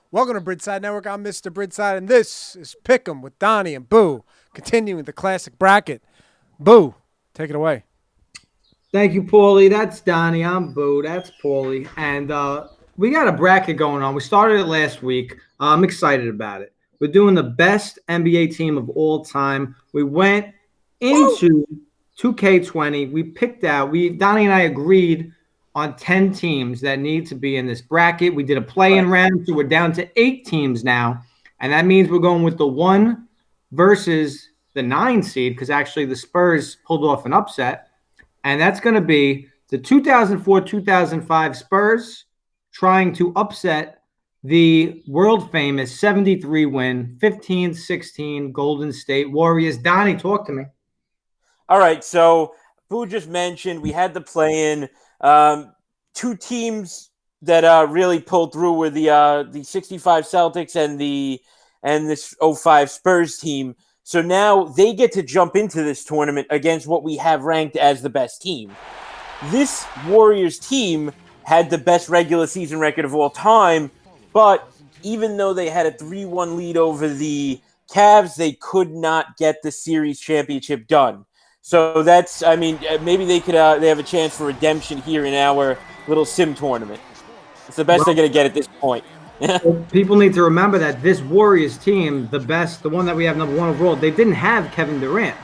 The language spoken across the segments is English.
Welcome to Bridgeside Network. I'm Mr. Bridgeside, and this is Pick'em with Donnie and Boo, continuing the classic bracket. Boo, take it away. Thank you, Paulie. That's Donnie. I'm Boo. That's Paulie. And we got a bracket going on. We started it last week. I'm excited about it. We're doing the best NBA team of all time. We went into 2K20. We picked out, Donnie and I agreed on 10 teams that need to be in this bracket. We did a play-in round, so we're down to 8 teams now. And that means we're going with the 1 versus the 9 seed, because actually the Spurs pulled off an upset. And that's going to be the 2004-2005 Spurs trying to upset the world-famous 73-win, 15-16 Golden State Warriors. Donnie, talk to me. All right, so Boo just mentioned we had the play-in. 2 teams that really pulled through were the 65 Celtics and this 05 Spurs team. So now they get to jump into this tournament against what we have ranked as the best team. This Warriors team had the best regular season record of all time, but even though they had a 3-1 lead over the Cavs, they could not get the series championship done. So that's, maybe they have a chance for redemption here in our little sim tournament. It's the best they're going to get at this point. People need to remember that this Warriors team, the one that we have number 1 overall, they didn't have Kevin Durant.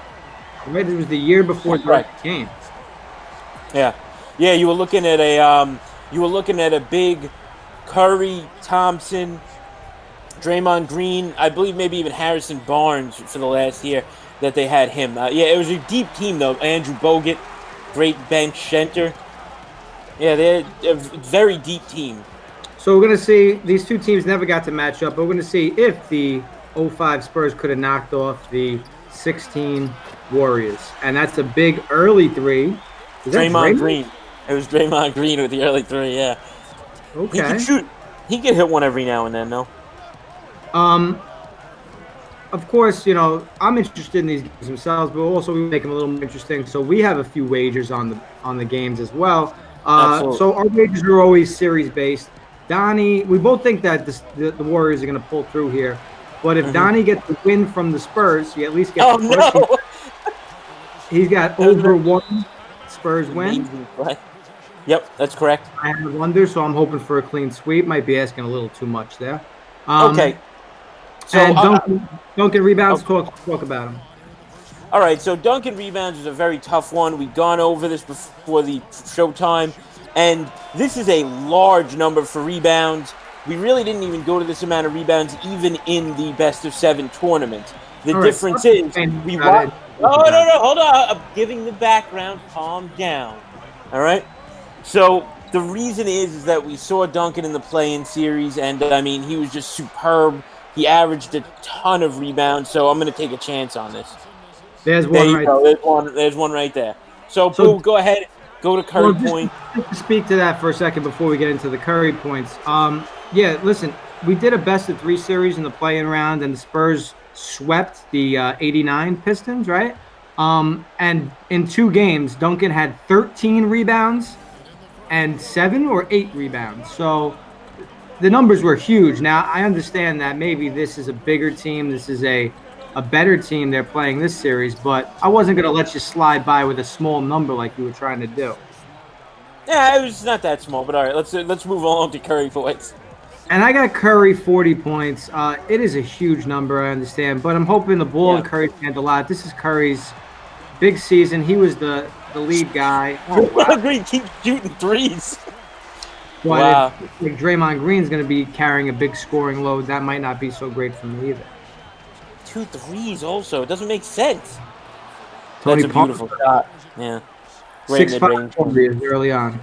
Right? It was the year before Durant came. Yeah. You were looking at a big Curry, Thompson, Draymond Green, I believe maybe even Harrison Barnes for the last year that they had him. It was a deep team though. Andrew Bogut, great bench center. Yeah, they're a very deep team. So we're going to see these 2 teams never got to match up, but we're going to see if the 05 Spurs could have knocked off the 16 Warriors. And that's a big early 3. Draymond Green. It was Draymond Green with the early 3, yeah. Okay. He could shoot. He could hit one every now and then, though. Of course, I'm interested in these games themselves, but also we make them a little more interesting. So we have a few wagers on the games as well. So our wagers are always series-based. Donnie, we both think that the Warriors are going to pull through here. But if Donnie gets the win from the Spurs, he at least gets the first win. He's got over 1 Spurs win. Yep, that's correct. I have a wonder, so I'm hoping for a clean sweep. Might be asking a little too much there. Okay. So and Duncan rebounds, talk about him. All right, so Duncan rebounds is a very tough one. We've gone over this before the showtime. And this is a large number for rebounds. We really didn't even go to this amount of rebounds even in the best-of-7 tournament. The difference is we watched. Oh, no, hold on. I'm giving the background. Calm down. All right? So the reason is that we saw Duncan in the play-in series, and, he was just superb. He averaged a ton of rebounds, so I'm going to take a chance on this. There's one right there. There's one right there. So Boo, go ahead. Go to Curry point. Just to speak to that for a second before we get into the Curry points. Listen, we did a best-of-3 series in the play-in round, and the Spurs swept the 89 Pistons, right? And in 2 games, Duncan had 13 rebounds and 7 or 8 rebounds. So the numbers were huge. Now, I understand that maybe this is a bigger team. This is a better team they're playing this series, but I wasn't going to let you slide by with a small number like you were trying to do. Yeah, it was not that small, but all right, let's move on to Curry points. And I got Curry 40 points. It is a huge number, I understand, but I'm hoping the ball and Curry stand a lot. This is Curry's big season. He was the lead guy. Green keeps shooting threes. But if Draymond Green's going to be carrying a big scoring load, that might not be so great for me either. 2 threes also. It doesn't make sense. Tony That's a beautiful shot. Yeah. 6-5 early on.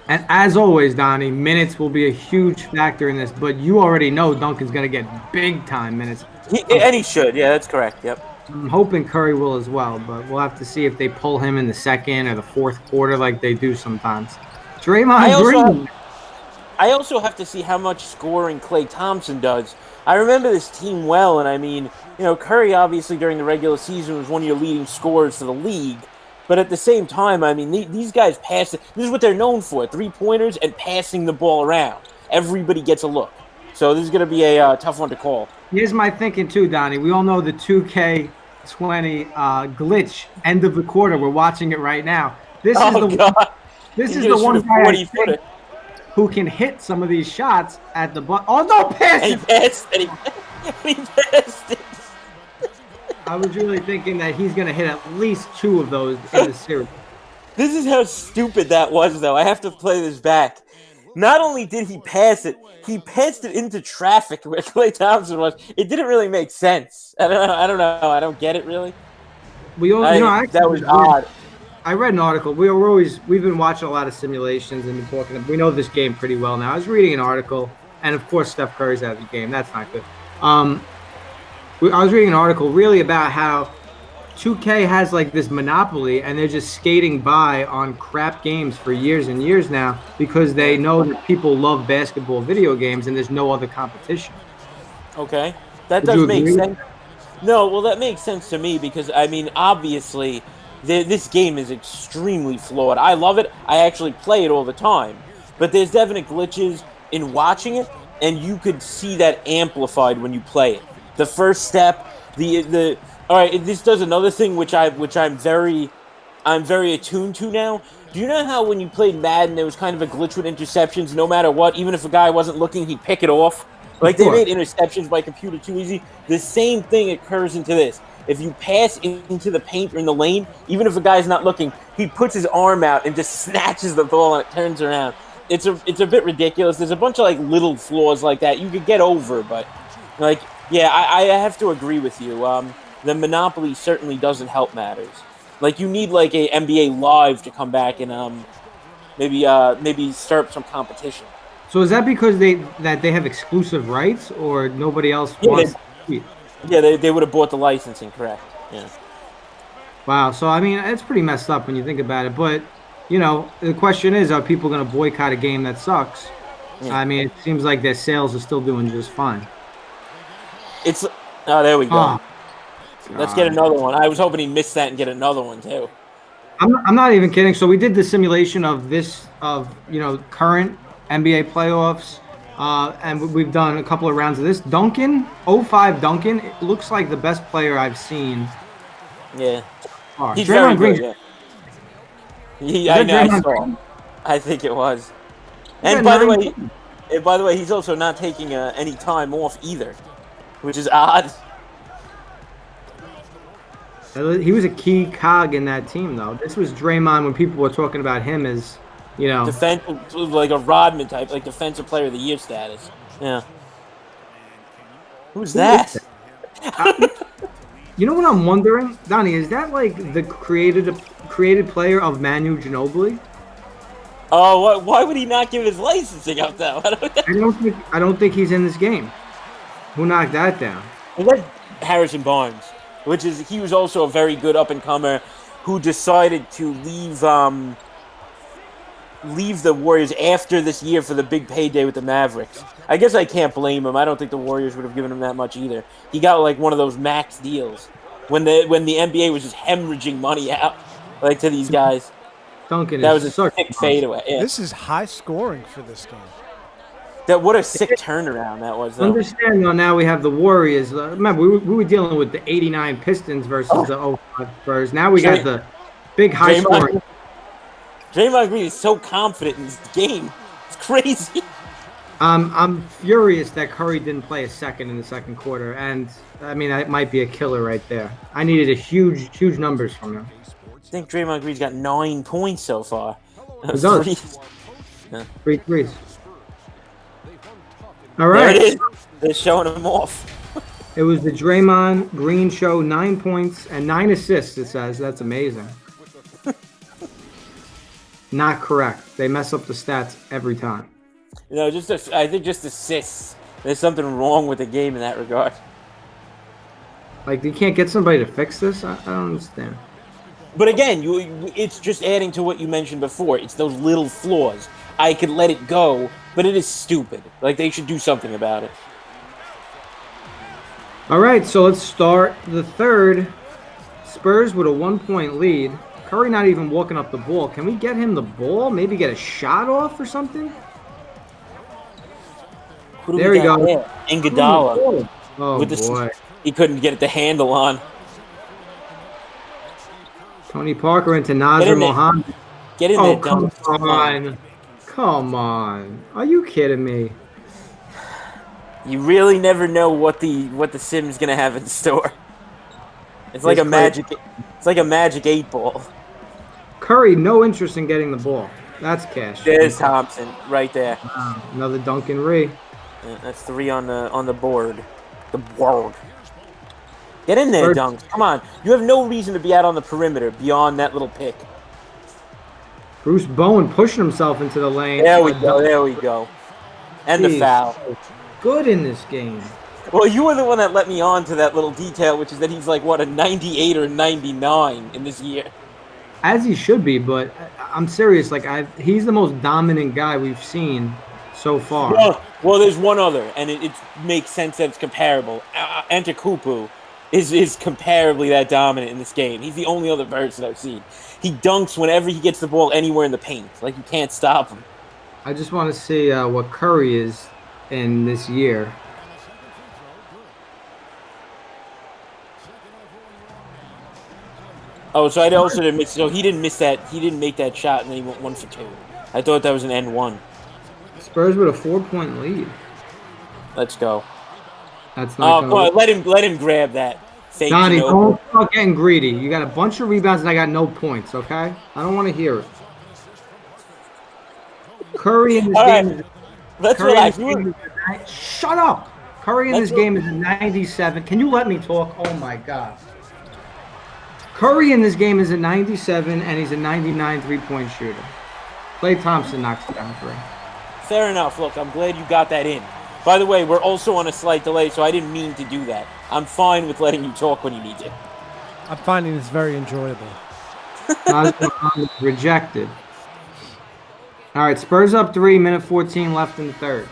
And as always, Donnie, minutes will be a huge factor in this, but you already know Duncan's going to get big-time minutes. And he should. Yeah, that's correct. Yep. I'm hoping Curry will as well, but we'll have to see if they pull him in the second or the fourth quarter like they do sometimes. Draymond Green. I also have to see how much scoring Klay Thompson does. I remember this team well, and Curry obviously during the regular season was one of your leading scorers for the league. But at the same time, these guys pass. This is what they're known for: 3-pointers and passing the ball around. everybody gets a look. So this is going to be a tough one to call. Here's my thinking too, Donnie. We all know the 2K20 glitch end of the quarter. We're watching it right now. This is the one guy I think who can hit some of these shots at the butt. Oh no, pass it! And he passed it. I was really thinking that he's going to hit at least 2 of those in the series. This is how stupid that was, though. I have to play this back. Not only did he passed it into traffic where Klay Thompson was. It didn't really make sense. I don't know. I don't get it really. That was odd. I read an article. We've been watching a lot of simulations and been talking. We know this game pretty well now. I was reading an article, and of course Steph Curry's out of the game. That's not good. I was reading an article really about how 2K has like this monopoly, and they're just skating by on crap games for years and years now because they know that people love basketball video games and there's no other competition. Okay, that does make sense. No, well, that makes sense to me because, I mean, obviously, this game is extremely flawed. I love it. I actually play it all the time. But there's definite glitches in watching it, and you could see that amplified when you play it. The first step, all right, this does another thing which I'm very attuned to now. Do you know how when you played Madden, there was kind of a glitch with interceptions? No matter what, even if a guy wasn't looking, he'd pick it off. Like, they made interceptions by computer too easy. The same thing occurs into this. If you pass into the paint or in the lane, even if a guy's not looking, he puts his arm out and just snatches the ball and it turns around. It's a bit ridiculous. There's a bunch of, like, little flaws like that you could get over, but, like, yeah, I have to agree with you. The monopoly certainly doesn't help matters. Like, you need, like, a NBA Live to come back and maybe start up some competition. So is that because they have exclusive rights, or nobody else wants? They would have bought the licensing, correct? Yeah. Wow. So I mean, it's pretty messed up when you think about it. But the question is, are people going to boycott a game that sucks? Yeah. I mean, it seems like their sales are still doing just fine. There we go. Let's get another one. I was hoping he missed that and get another one too. I'm not even kidding. So we did the simulation of current NBA playoffs, and we've done a couple of rounds of this. 05 Duncan, it looks like the best player I've seen. Yeah. He's Draymond very Green. Good. I saw. I think it was. And by the way, he's also not taking any time off either, which is odd. He was a key cog in that team, though. This was Draymond when people were talking about him as, defensive, like a Rodman type, like defensive player of the year status. Yeah. Who's that? You know what I'm wondering, Donnie? Is that like the created player of Manu Ginobili? Oh, why would he not give his licensing up though? I don't think he's in this game. Who knocked that down? Harrison Barnes, he was also a very good up and comer who decided to leave the Warriors after this year for the big payday with the Mavericks. I guess I can't blame him. I don't think the Warriors would have given him that much either. He got like one of those max deals when the NBA was just hemorrhaging money out like to these guys. Duncan, that was a sick fadeaway. Yeah. This is high scoring for this game. What a sick turnaround that was. Though. Understand though, now we have the Warriors. Remember, we were dealing with the '89 Pistons versus the '05 Spurs. Now we got the big high scoring. Draymond Green is so confident in this game. It's crazy. I'm furious that Curry didn't play a second in the second quarter, and I mean that might be a killer right there. I needed a huge numbers from him. I think Draymond Green's got 9 points so far. He does. 3 threes. All right. There it is. They're showing him off. It was the Draymond Green show. 9 points and 9 assists. It says that's amazing. Not correct. They mess up the stats every time. I think just assists. There's something wrong with the game in that regard. Like, you can't get somebody to fix this? I don't understand. But again, it's just adding to what you mentioned before. It's those little flaws. I could let it go, but it is stupid. Like, they should do something about it. All right, so let's start the third. Spurs with a 1-point lead. Curry not even walking up the ball. Can we get him the ball? Maybe get a shot off or something? Who do There we he got goes. there? Iguodala. Oh, With boy. He couldn't get the handle on. Tony Parker into Get Nazar in there. Mohammed. Get in Oh, there, come Dunk. Come on. on. Come on. Are you kidding me? You really never know what the Sim's gonna have in store. It's like Here's a Clay. magic. It's like a magic 8 ball. Curry, no interest in getting the ball. That's cash. There's Thompson right there. Another Duncan Ree. That's 3 on the board. The board. Get in there, Spurs. Dunk. Come on. You have no reason to be out on the perimeter beyond that little pick. Bruce Bowen pushing himself into the lane. There we go. There we go. And the Jeez. foul. Good in this game. Well, you were the one that let me on to that little detail, which is that he's like, what, a 98 or 99 in this year. As he should be, but I'm serious. Like he's the most dominant guy we've seen so far. Well, there's one other, and it makes sense that it's comparable. Antetokounmpo is comparably that dominant in this game. He's the only other person I've seen. He dunks whenever he gets the ball anywhere in the paint. Like, you can't stop him. I just want to see what Curry is in this year. Oh, so I also didn't miss. So he didn't miss that. He didn't make that shot, and then he went 1 for 2. I thought that was an N1. Spurs with a 4-point lead. Let's go. That's not. Come on, let him grab that. Fake Donnie, Ginobili. don't start getting greedy. You got a bunch of rebounds and I got no points. Okay, I don't want to hear it. Curry in this All game. right. Let's relax. Shut up. Curry in this game is a 97. Can you let me talk? Oh my God. Curry in this game is a 97 and he's a 99 3-point shooter. Klay Thompson knocks it down 3. Fair enough. Look, I'm glad you got that in. By the way, we're also on a slight delay, so I didn't mean to do that. I'm fine with letting you talk when you need to. I'm finding this very enjoyable. Rejected. All right, Spurs up 3, minute 14 left in the third.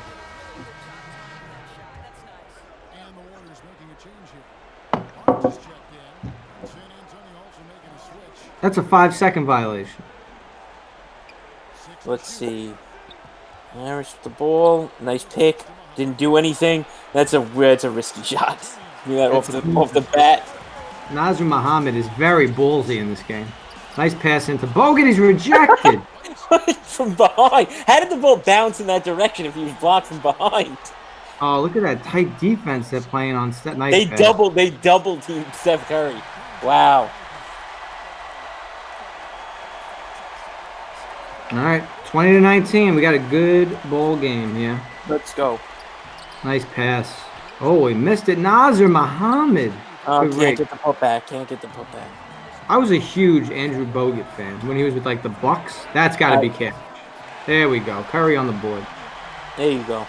That's a 5-second violation. Let's see. There's the ball. Nice pick. Didn't do anything. That's a risky shot. Do that off the bat. Nazar Mohammed is very ballsy in this game. Nice pass into Bogut. He's rejected. From behind. How did the ball bounce in that direction if he was blocked from behind? Oh, look at that tight defense they're playing on. Nice They pass. double teamed Steph Curry. Wow. All right, 20-19. We got a good ball game here. Let's go. Nice pass. Oh, he missed it. Nazar Mohammed. Can't get the putback. I was a huge Andrew Bogut fan when he was with like the Bucks. That's got to be kept. There we go. Curry on the board. There you go.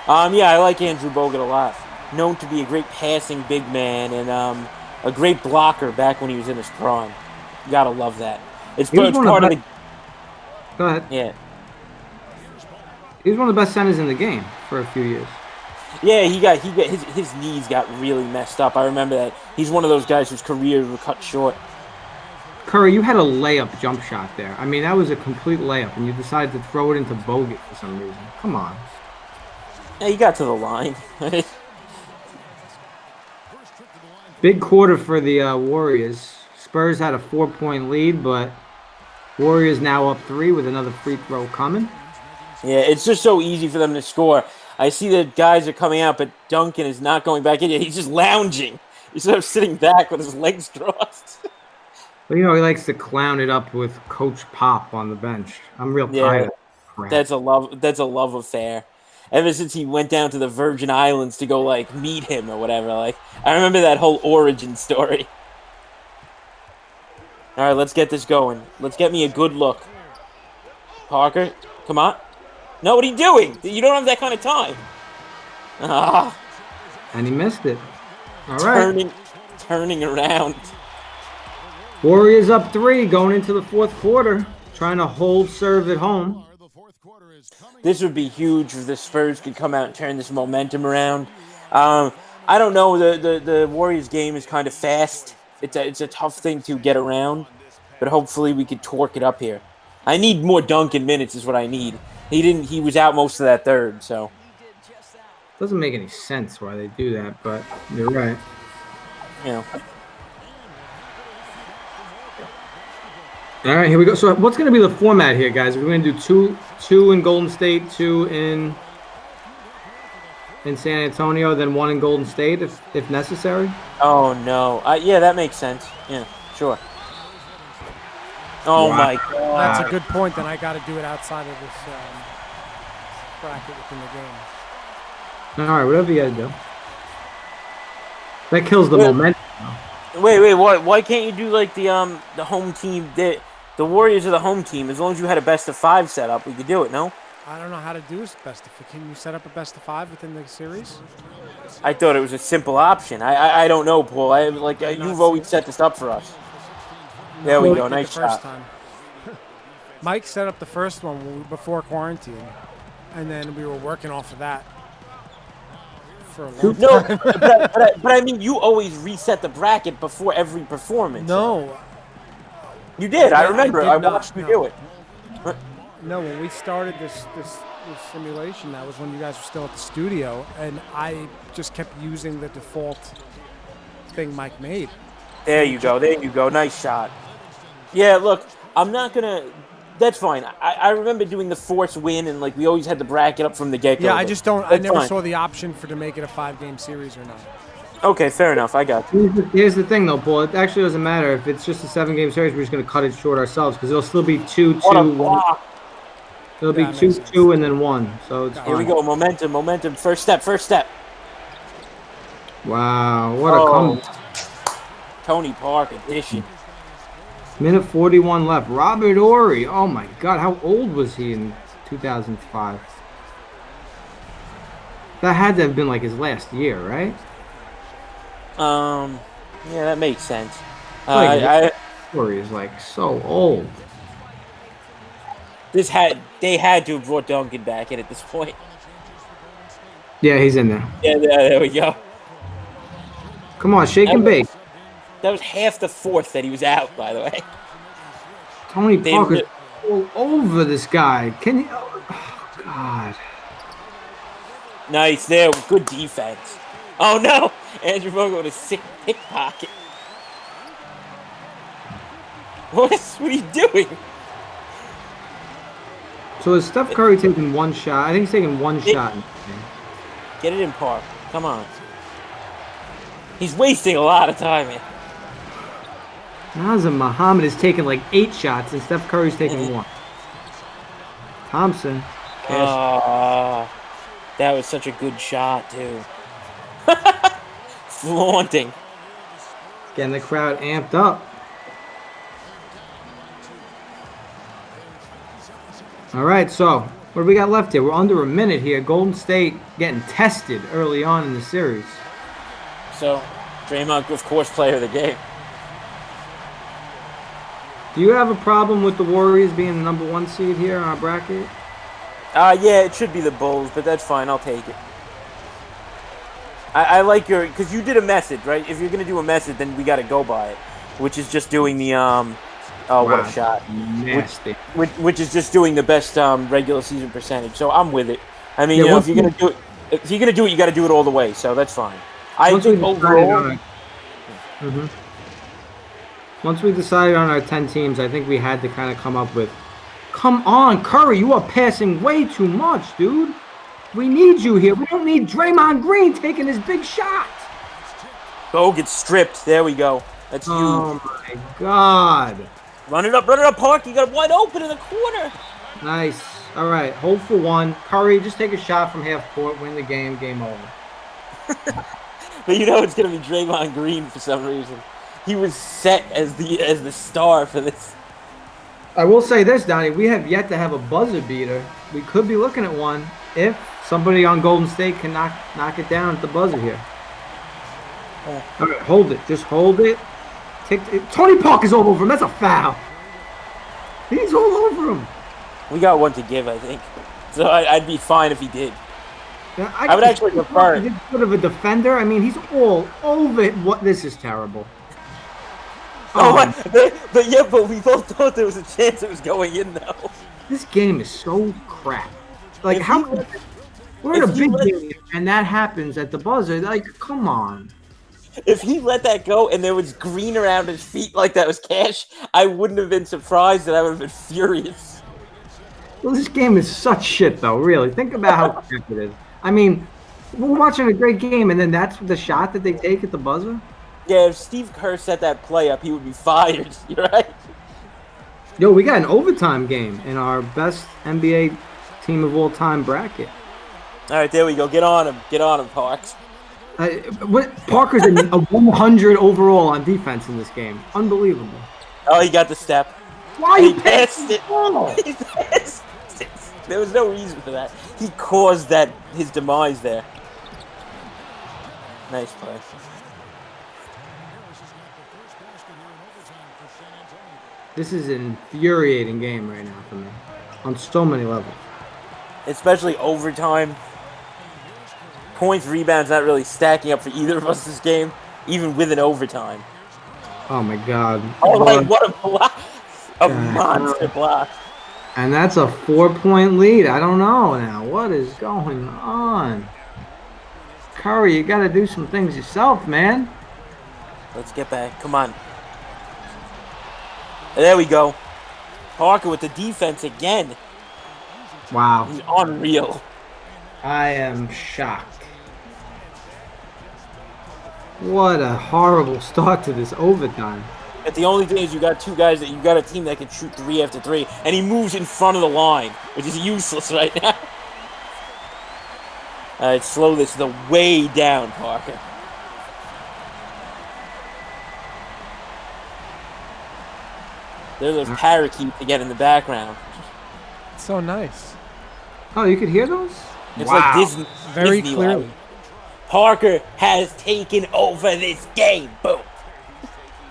Yeah, I like Andrew Bogut a lot. Known to be a great passing big man and a great blocker back when he was in his prime. You gotta love that. It's part of the. Go ahead. Yeah. He was one of the best centers in the game for a few years. Yeah, he got his knees got really messed up. I remember that. He's one of those guys whose career was cut short. Curry, you had a layup jump shot there. I mean, that was a complete layup, and you decided to throw it into Bogut for some reason. Come on. Yeah, he got to the line. Big quarter for the Warriors. Spurs had a 4-point lead, but Warriors now up 3 with another free throw coming. Yeah, it's just so easy for them to score. I see that guys are coming out, but Duncan is not going back in yet. He's just lounging. He's sort of sitting back with his legs crossed. Well, you know, he likes to clown it up with Coach Pop on the bench. I'm real tired of crap. That's a love affair. Ever since he went down to the Virgin Islands to go like meet him or whatever. Like, I remember that whole origin story. All right, let's get this going. Let's get me a good look. Parker, come on. No, what are you doing? You don't have that kind of time. Ah. And he missed it. All right. Turning around. Warriors up 3 going into the fourth quarter, trying to hold serve at home. This would be huge if the Spurs could come out and turn this momentum around. I don't know. The Warriors game is kind of fast. It's a tough thing to get around, but hopefully we could torque it up here. I need more Duncan minutes is what I need. He was out most of that third, so. Doesn't make any sense why they do that, but you're right. You know. All right, here we go. So what's going to be the format here, guys? We're going to do two in Golden State, two in San Antonio, then one in Golden State if necessary. Oh no. Yeah, that makes sense. Yeah, sure. Oh Wow. my god. That's a good point. Then I got to do it outside of this bracket within the game. All right, whatever you got to do. That kills the momentum. Wait. Why can't you do like the home team? The Warriors are the home team. As long as you had a best of 5 set up, we could do it. No. I don't know how to do this best of. Can you set up a best of 5 within the series? I thought it was a simple option. I don't know, Paul. You've always set this up for us. There we go. Nice shot. Time. Mike set up the first one before quarantine, and then we were working off of that for a long time. but I mean, you always reset the bracket before every performance. No. You did. I remember. I not, watched you no. do it. No, when we started this simulation, that was when you guys were still at the studio, and I just kept using the default thing Mike made. There you go. Nice shot. Yeah, look, I'm not going to... That's fine. I remember doing the force win, and like we always had the bracket up from the get-go. Yeah, I just don't... I never saw the option to make it a 5-game series or not. Okay, fair enough. I got you. Here's the thing, though, Paul. It actually doesn't matter if it's just a 7-game series. We're just going to cut it short ourselves because it'll still be 2-2. What a block. It'll be 2-2 and then 1. So it's Here we go. Momentum. First step. Wow, what a comeback. Tony Park edition. Minute 41 left. Robert Horry. Oh, my God. How old was he in 2005? That had to have been like his last year, right? Yeah, that makes sense. Horry is like so old. They had to have brought Duncan back in at this point. Yeah, he's in there. Yeah, there we go. Come on, shake and bake. That was half the fourth that he was out, by the way. Tony Parker's all over this guy. Can you? Oh, God. Nice there. Good defense. Oh, no. Andrew Bogut with a sick pickpocket. What are you doing? So is Steph Curry taking one shot? I think he's taking one shot. Get it in park. Come on. He's wasting a lot of time here. Nazem Muhammad is taking like 8 shots, and Steph Curry's taking 1. Thompson. That was such a good shot, too. Flaunting. Getting the crowd amped up. All right, so what do we got left here? We're under a minute here. Golden State getting tested early on in the series. So, Draymond, of course, player of the game. Do you have a problem with the Warriors being the number 1 seed here on our bracket? Yeah, it should be the Bulls, but that's fine. I'll take it. I like your... Because you did a method, right? If you're going to do a method, then we got to go by it. Which is just doing the... Oh, wow. What a shot. Nasty. Which is just doing the best regular season percentage. So I'm with it. I mean, if you're going to do it, you got to do it all the way. So that's fine. I think overall... Once we decided on our 10 teams, I think we had to kind of come up with, come on, Curry, you are passing way too much, dude. We need you here. We don't need Draymond Green taking his big shot. Go get stripped. There we go. That's huge. Oh, my God. Run it up, Park. You got it wide open in the corner. Nice. All right, hold for 1. Curry, just take a shot from half court, win the game, game over. But you know it's going to be Draymond Green for some reason. He was set as the star for this. I will say this, Donnie. We have yet to have a buzzer beater. We could be looking at one if somebody on Golden State can knock it down at the buzzer here. All right, hold it. Just hold it. Tony Park is all over him. That's a foul. He's all over him. We got one to give, I think. So I'd be fine if he did. Yeah, I would actually prefer it. He's sort of a defender. I mean, he's all over it. This is terrible. But we both thought there was a chance it was going in, though. This game is so crap. Like, We're at a big game, and that happens at the buzzer. Like, come on. If he let that go and there was green around his feet like that was cash, I wouldn't have been surprised, and I would have been furious. Well, this game is such shit, though, really. Think about how crap it is. I mean, we're watching a great game, and then that's the shot that they take at the buzzer? Yeah, if Steve Kerr set that play up, he would be fired. You're right. Yo, we got an overtime game in our best NBA team of all time bracket. All right, there we go. Get on him. Get on him, Parks. Parker's a 100 overall on defense in this game. Unbelievable. Oh, he got the step. Why he passed it? He passed it. There was no reason for that. He caused his demise there. Nice play. This is an infuriating game right now for me on so many levels. Especially overtime. Points, rebounds not really stacking up for either of us this game, even with an overtime. Oh, my God. Oh, what a block. A monster block. And that's a 4-point lead. I don't know now. What is going on? Curry, you got to do some things yourself, man. Let's get back. Come on. There we go. Parker with the defense again. Wow. He's unreal. I am shocked. What a horrible start to this overtime. But the only thing is you got two guys you got a team that can shoot 3 after 3, and he moves in front of the line, which is useless right now. All right, slow this the way down, Parker. There's those parakeets again in the background. It's so nice. Oh, you could hear those? It's like Disney. Very Disneyland. clearly. Parker has taken over this game. Boom.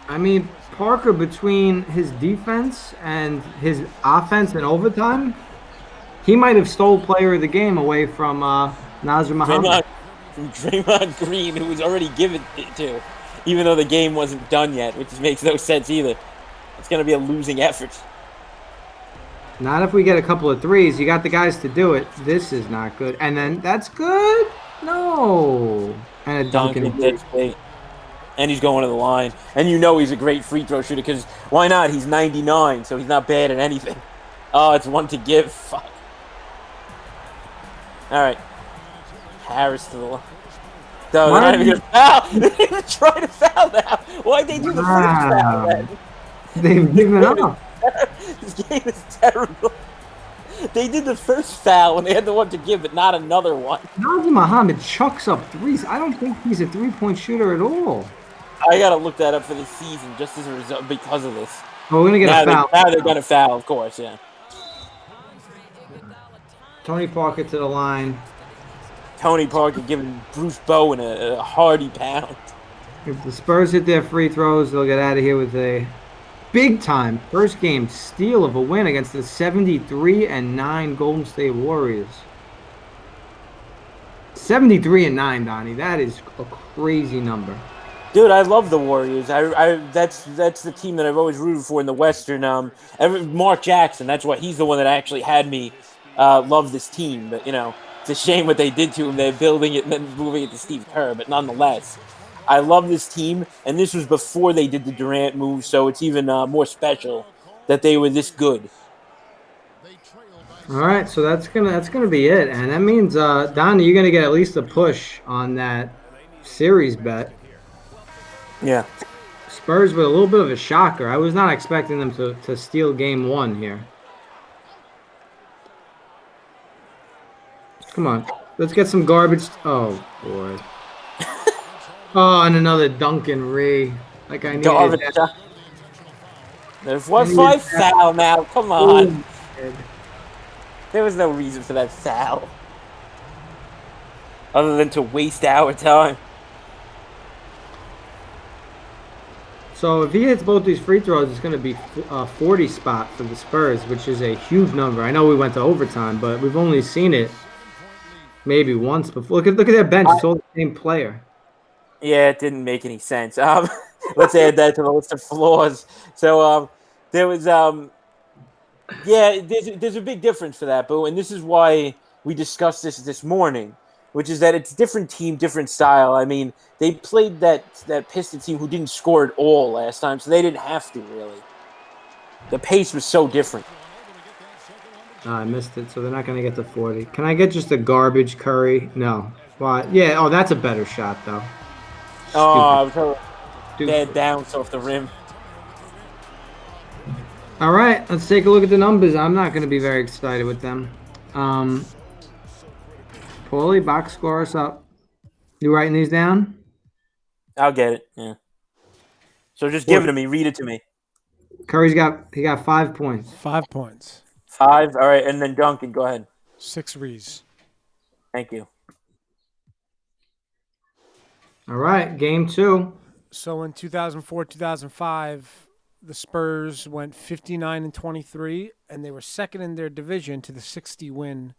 I mean, Parker, between his defense and his offense in overtime, he might have stole player of the game away from Nazr Muhammad. From Draymond Green, who was already given it to, even though the game wasn't done yet, which makes no sense either. It's going to be a losing effort. Not if we get a couple of threes. You got the guys to do it. This is not good. And then that's good? No. And a Duncan. And he's going to the line. And you know he's a great free throw shooter because why not? He's 99, so he's not bad at anything. Oh, it's one to give. Fuck. All right. Harris to the line. No, they're not even going to foul. They're even trying to foul now. Why'd they do the first foul then? They've given up. This game is terrible. They did the first foul when they had the one to give, but not another one. Nazr Muhammad chucks up threes. I don't think he's a three-point shooter at all. I gotta look that up for the season just as a result because of this. Oh, we're gonna get a foul. Now they're gonna foul, of course, yeah. Tony Parker to the line. Tony Parker giving Bruce Bowen a hearty pound. If the Spurs hit their free throws, they'll get out of here with a big-time first-game steal of a win against the 73-9 Golden State Warriors. 73-9, Donnie. That is a crazy number. Dude, I love the Warriors. That's the team that I've always rooted for in the Western. Mark Jackson. That's what he's the one that actually had me love this team. But you know, it's a shame what they did to him. They're building it and then moving it to Steve Kerr. But nonetheless, I love this team, and this was before they did the Durant move, so it's even more special that they were this good. All right, so that's gonna be it, and that means Donnie, you're gonna get at least a push on that series bet. Yeah. Spurs with a little bit of a shocker. I was not expecting them to steal game one here. Come on, let's get some garbage. Oh boy. Oh, and another Duncan Ree. Like I needed that. There's 1-5 foul now. Come on. There was no reason for that foul. Other than to waste our time. So if he hits both these free throws, it's going to be a 40 spot for the Spurs, which is a huge number. I know we went to overtime, but we've only seen it maybe once before. Look at their bench. It's all the same player. Yeah, it didn't make any sense. Let's add that to the list of flaws. So there was, yeah, there's a big difference for that, Boo, and this is why we discussed this morning, which is that it's a different team, different style. I mean, they played that Pistons team who didn't score at all last time, so they didn't have to, really. The pace was so different. I missed it, so they're not going to get to 40. Can I get just a garbage Curry? No. Why? Yeah, oh, that's a better shot, though. Oh, I was hurt. Stupid. Bad bounce off the rim. All right, let's take a look at the numbers. I'm not going to be very excited with them. Paulie, box score us up. You writing these down? I'll get it, yeah. So just give it to me. Read it to me. Curry's got 5 points. 5 points. 5? All right, and then Duncan, go ahead. 6 rees. Thank you. All right, game 2. So in 2004-2005, the Spurs went 59-23, and they were second in their division to the 60-win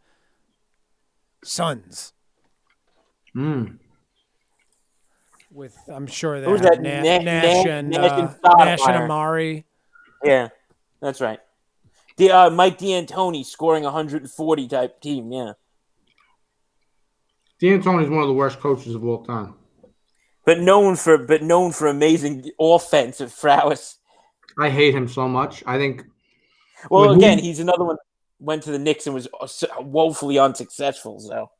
Suns. With, I'm sure they Who's have that? Nash and Amari. Yeah, that's right. The Mike D'Antoni scoring 140 type team. Yeah. D'Antoni's one of the worst coaches of all time. But known for amazing offensive prowess. I hate him so much. I think. Well, again, he's another one. Went to the Knicks and was woefully unsuccessful. So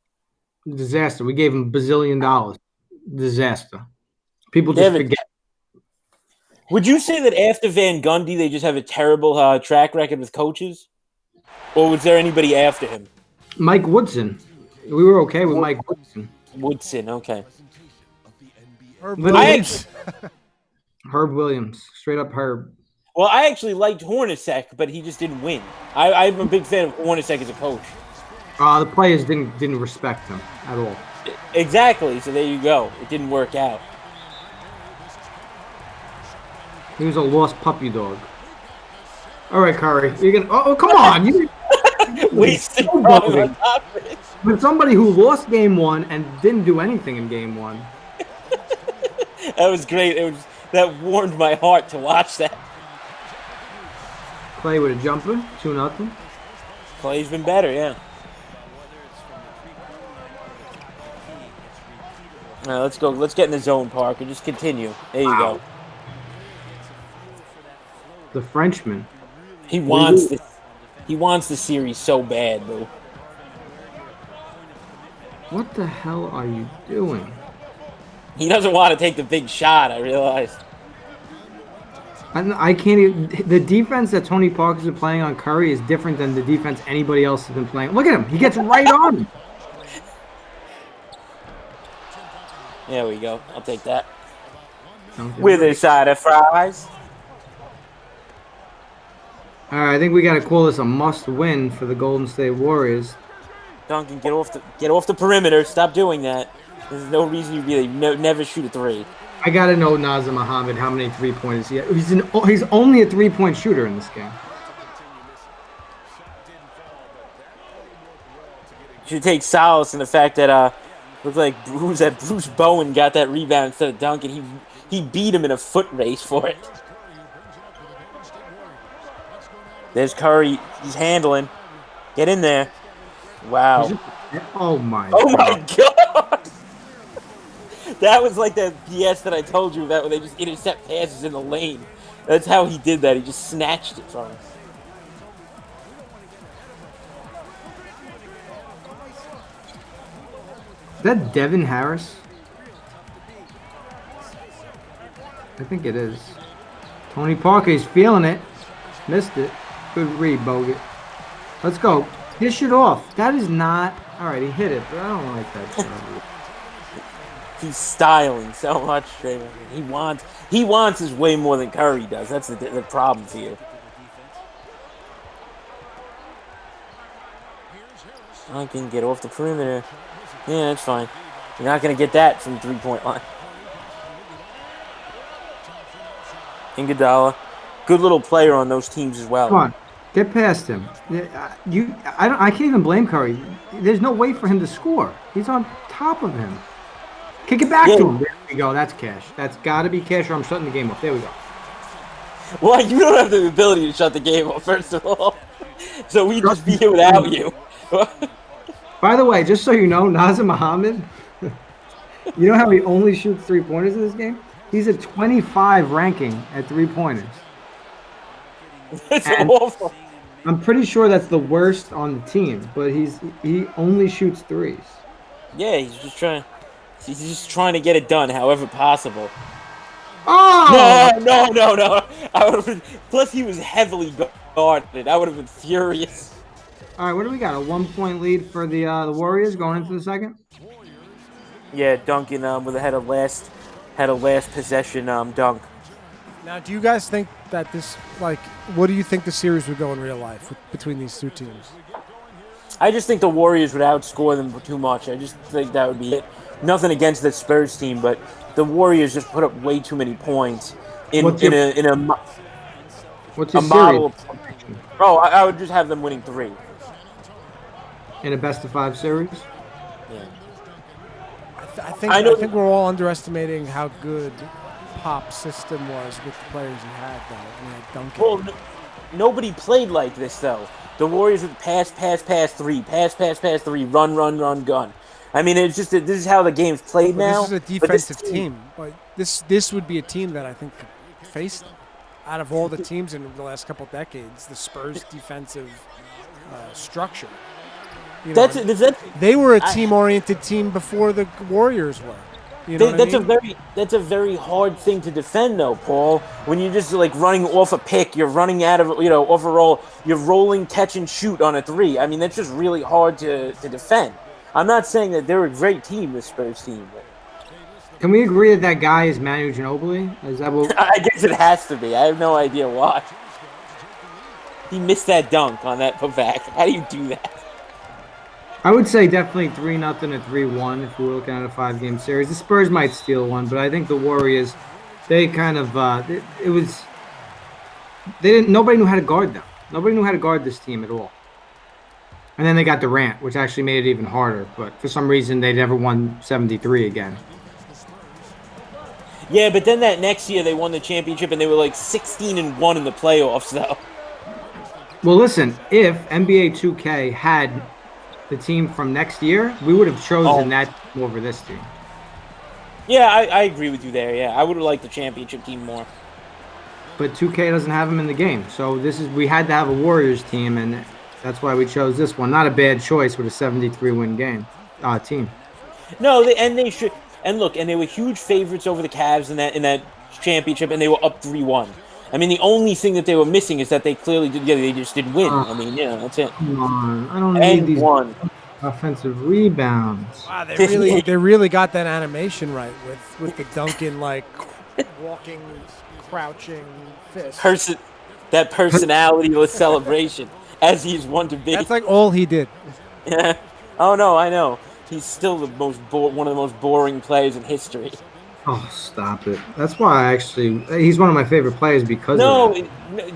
disaster. We gave him $1 bazillion. Disaster. People just forget. Would you say that after Van Gundy, they just have a terrible track record with coaches, or was there anybody after him? Mike Woodson. We were okay with Mike Woodson. Woodson, okay. Herb Williams. Herb Williams, straight up Herb. Well, I actually liked Hornacek, but he just didn't win. I'm a big fan of Hornacek as a coach. The players didn't respect him at all. Exactly. So there you go. It didn't work out. He was a lost puppy dog. All right, Curry. You're gonna. Oh, come on! You wasted with somebody who lost game 1 and didn't do anything in game 1. That was great. That warmed my heart to watch that. Clay with a jumper, 2-0. Clay's been better, yeah. All right, let's go. Let's get in the zone, Parker. Just continue. There you go. The Frenchman. He wants this. He wants the series so bad, Boo. What the hell are you doing? He doesn't want to take the big shot, I realized. I can't even. The defense that Tony Parker's been playing on Curry is different than the defense anybody else has been playing. Look at him. He gets right on him. There we go. I'll take that. With a side of fries. All right, I think we got to call this a must-win for the Golden State Warriors. Duncan, get off the perimeter. Stop doing that. There's no reason you really never shoot a 3. I got to know Nazir Muhammad how many 3-pointers he has. He's only a 3-point shooter in this game. You should take solace in the fact that looked like Bruce Bowen got that rebound instead of Duncan. He beat him in a foot race for it. There's Curry. He's handling. Get in there. Wow. Oh my God. That was like that BS that I told you about, where they just intercept passes in the lane. That's how he did that. He just snatched it from him. Is that Devin Harris? I think it is. Tony Parker, he's feeling it. Missed it. Good read, Bogut. Let's go. Dish it off. That is not... All right, he hit it, but I don't like that shot. He's styling so much, Draymond. He wants his way more than Curry does. That's the problem for you. I can get off the perimeter. Yeah, that's fine. You're not going to get that from the 3-point line. Iguodala, good little player on those teams as well. Come on, get past him. I can't even blame Curry. There's no way for him to score. He's on top of him. Kick it back to him. There we go. That's cash. That's got to be cash, or I'm shutting the game off. There we go. Well, you don't have the ability to shut the game off, first of all. So we just be here without you. By the way, just so you know, Nazim Muhammad, you know how he only shoots 3-pointers in this game? He's a 25 ranking at 3-pointers. It's And awful. I'm pretty sure that's the worst on the team, but he only shoots threes. Yeah, he's just trying to get it done, however possible. Oh! No. I would have been. Plus, he was heavily guarded. I would have been furious. All right, what do we got? A 1-point lead for the Warriors going into the second? Yeah, Duncan with a had a last possession dunk. Now, do you guys think that what do you think the series would go in real life between these two teams? I just think the Warriors would outscore them too much. I just think that would be it. Nothing against the Spurs team, but the Warriors just put up way too many points What's your model. series Oh, I would just have them winning 3. in a best-of-5 series? Yeah. I think we're all underestimating how good Pop's system was with the players he had, though. I mean, like Duncan. Well, nobody played like this though. The Warriors would pass, 3, pass, 3, run, gun. I mean, it's just this is how the game's played now. This is a defensive team. But this would be a team that I think could face them. Out of all the teams in the last couple decades, the Spurs' defensive structure. They were a team-oriented team before the Warriors were. You know that's a very hard thing to defend, though, Paul. When you're just like running off a pick, you're running out of off a roll, you're rolling, catch and shoot on a 3. I mean, that's just really hard to defend. I'm not saying that they're a great team, the Spurs team. Can we agree that guy is Manu Ginobili? Is that what? I guess it has to be. I have no idea why. He missed that dunk on that putback. How do you do that? I would say definitely 3-0 and 3-1 if we were looking at a 5-game series. The Spurs might steal one, but I think the Warriors, they kind of nobody knew how to guard them. Nobody knew how to guard this team at all. And then they got Durant, which actually made it even harder. But for some reason, they never won 73 again. Yeah, but then that next year they won the championship and they were like 16-1 in the playoffs, though. Well, listen, if NBA 2K had the team from next year, we would have chosen that team over this team. Yeah, I agree with you there. Yeah, I would have liked the championship team more. But 2K doesn't have them in the game, so we had to have a Warriors team, and that's why we chose this one. Not a bad choice with a 73-win team. No, they should. And look, and they were huge favorites over the Cavs in that championship, and they were up 3-1. I mean, the only thing that they were missing is that they clearly did. Yeah, they just didn't win. I mean, that's it. Come on, I don't need these offensive rebounds. Wow, they really got that animation right with the Duncan walking, crouching fist. That personality-less celebration, as he's one to be. That's like all he did. Yeah. Oh no, I know. He's still one of the most boring players in history. Oh, stop it. That's why he's one of my favorite players because of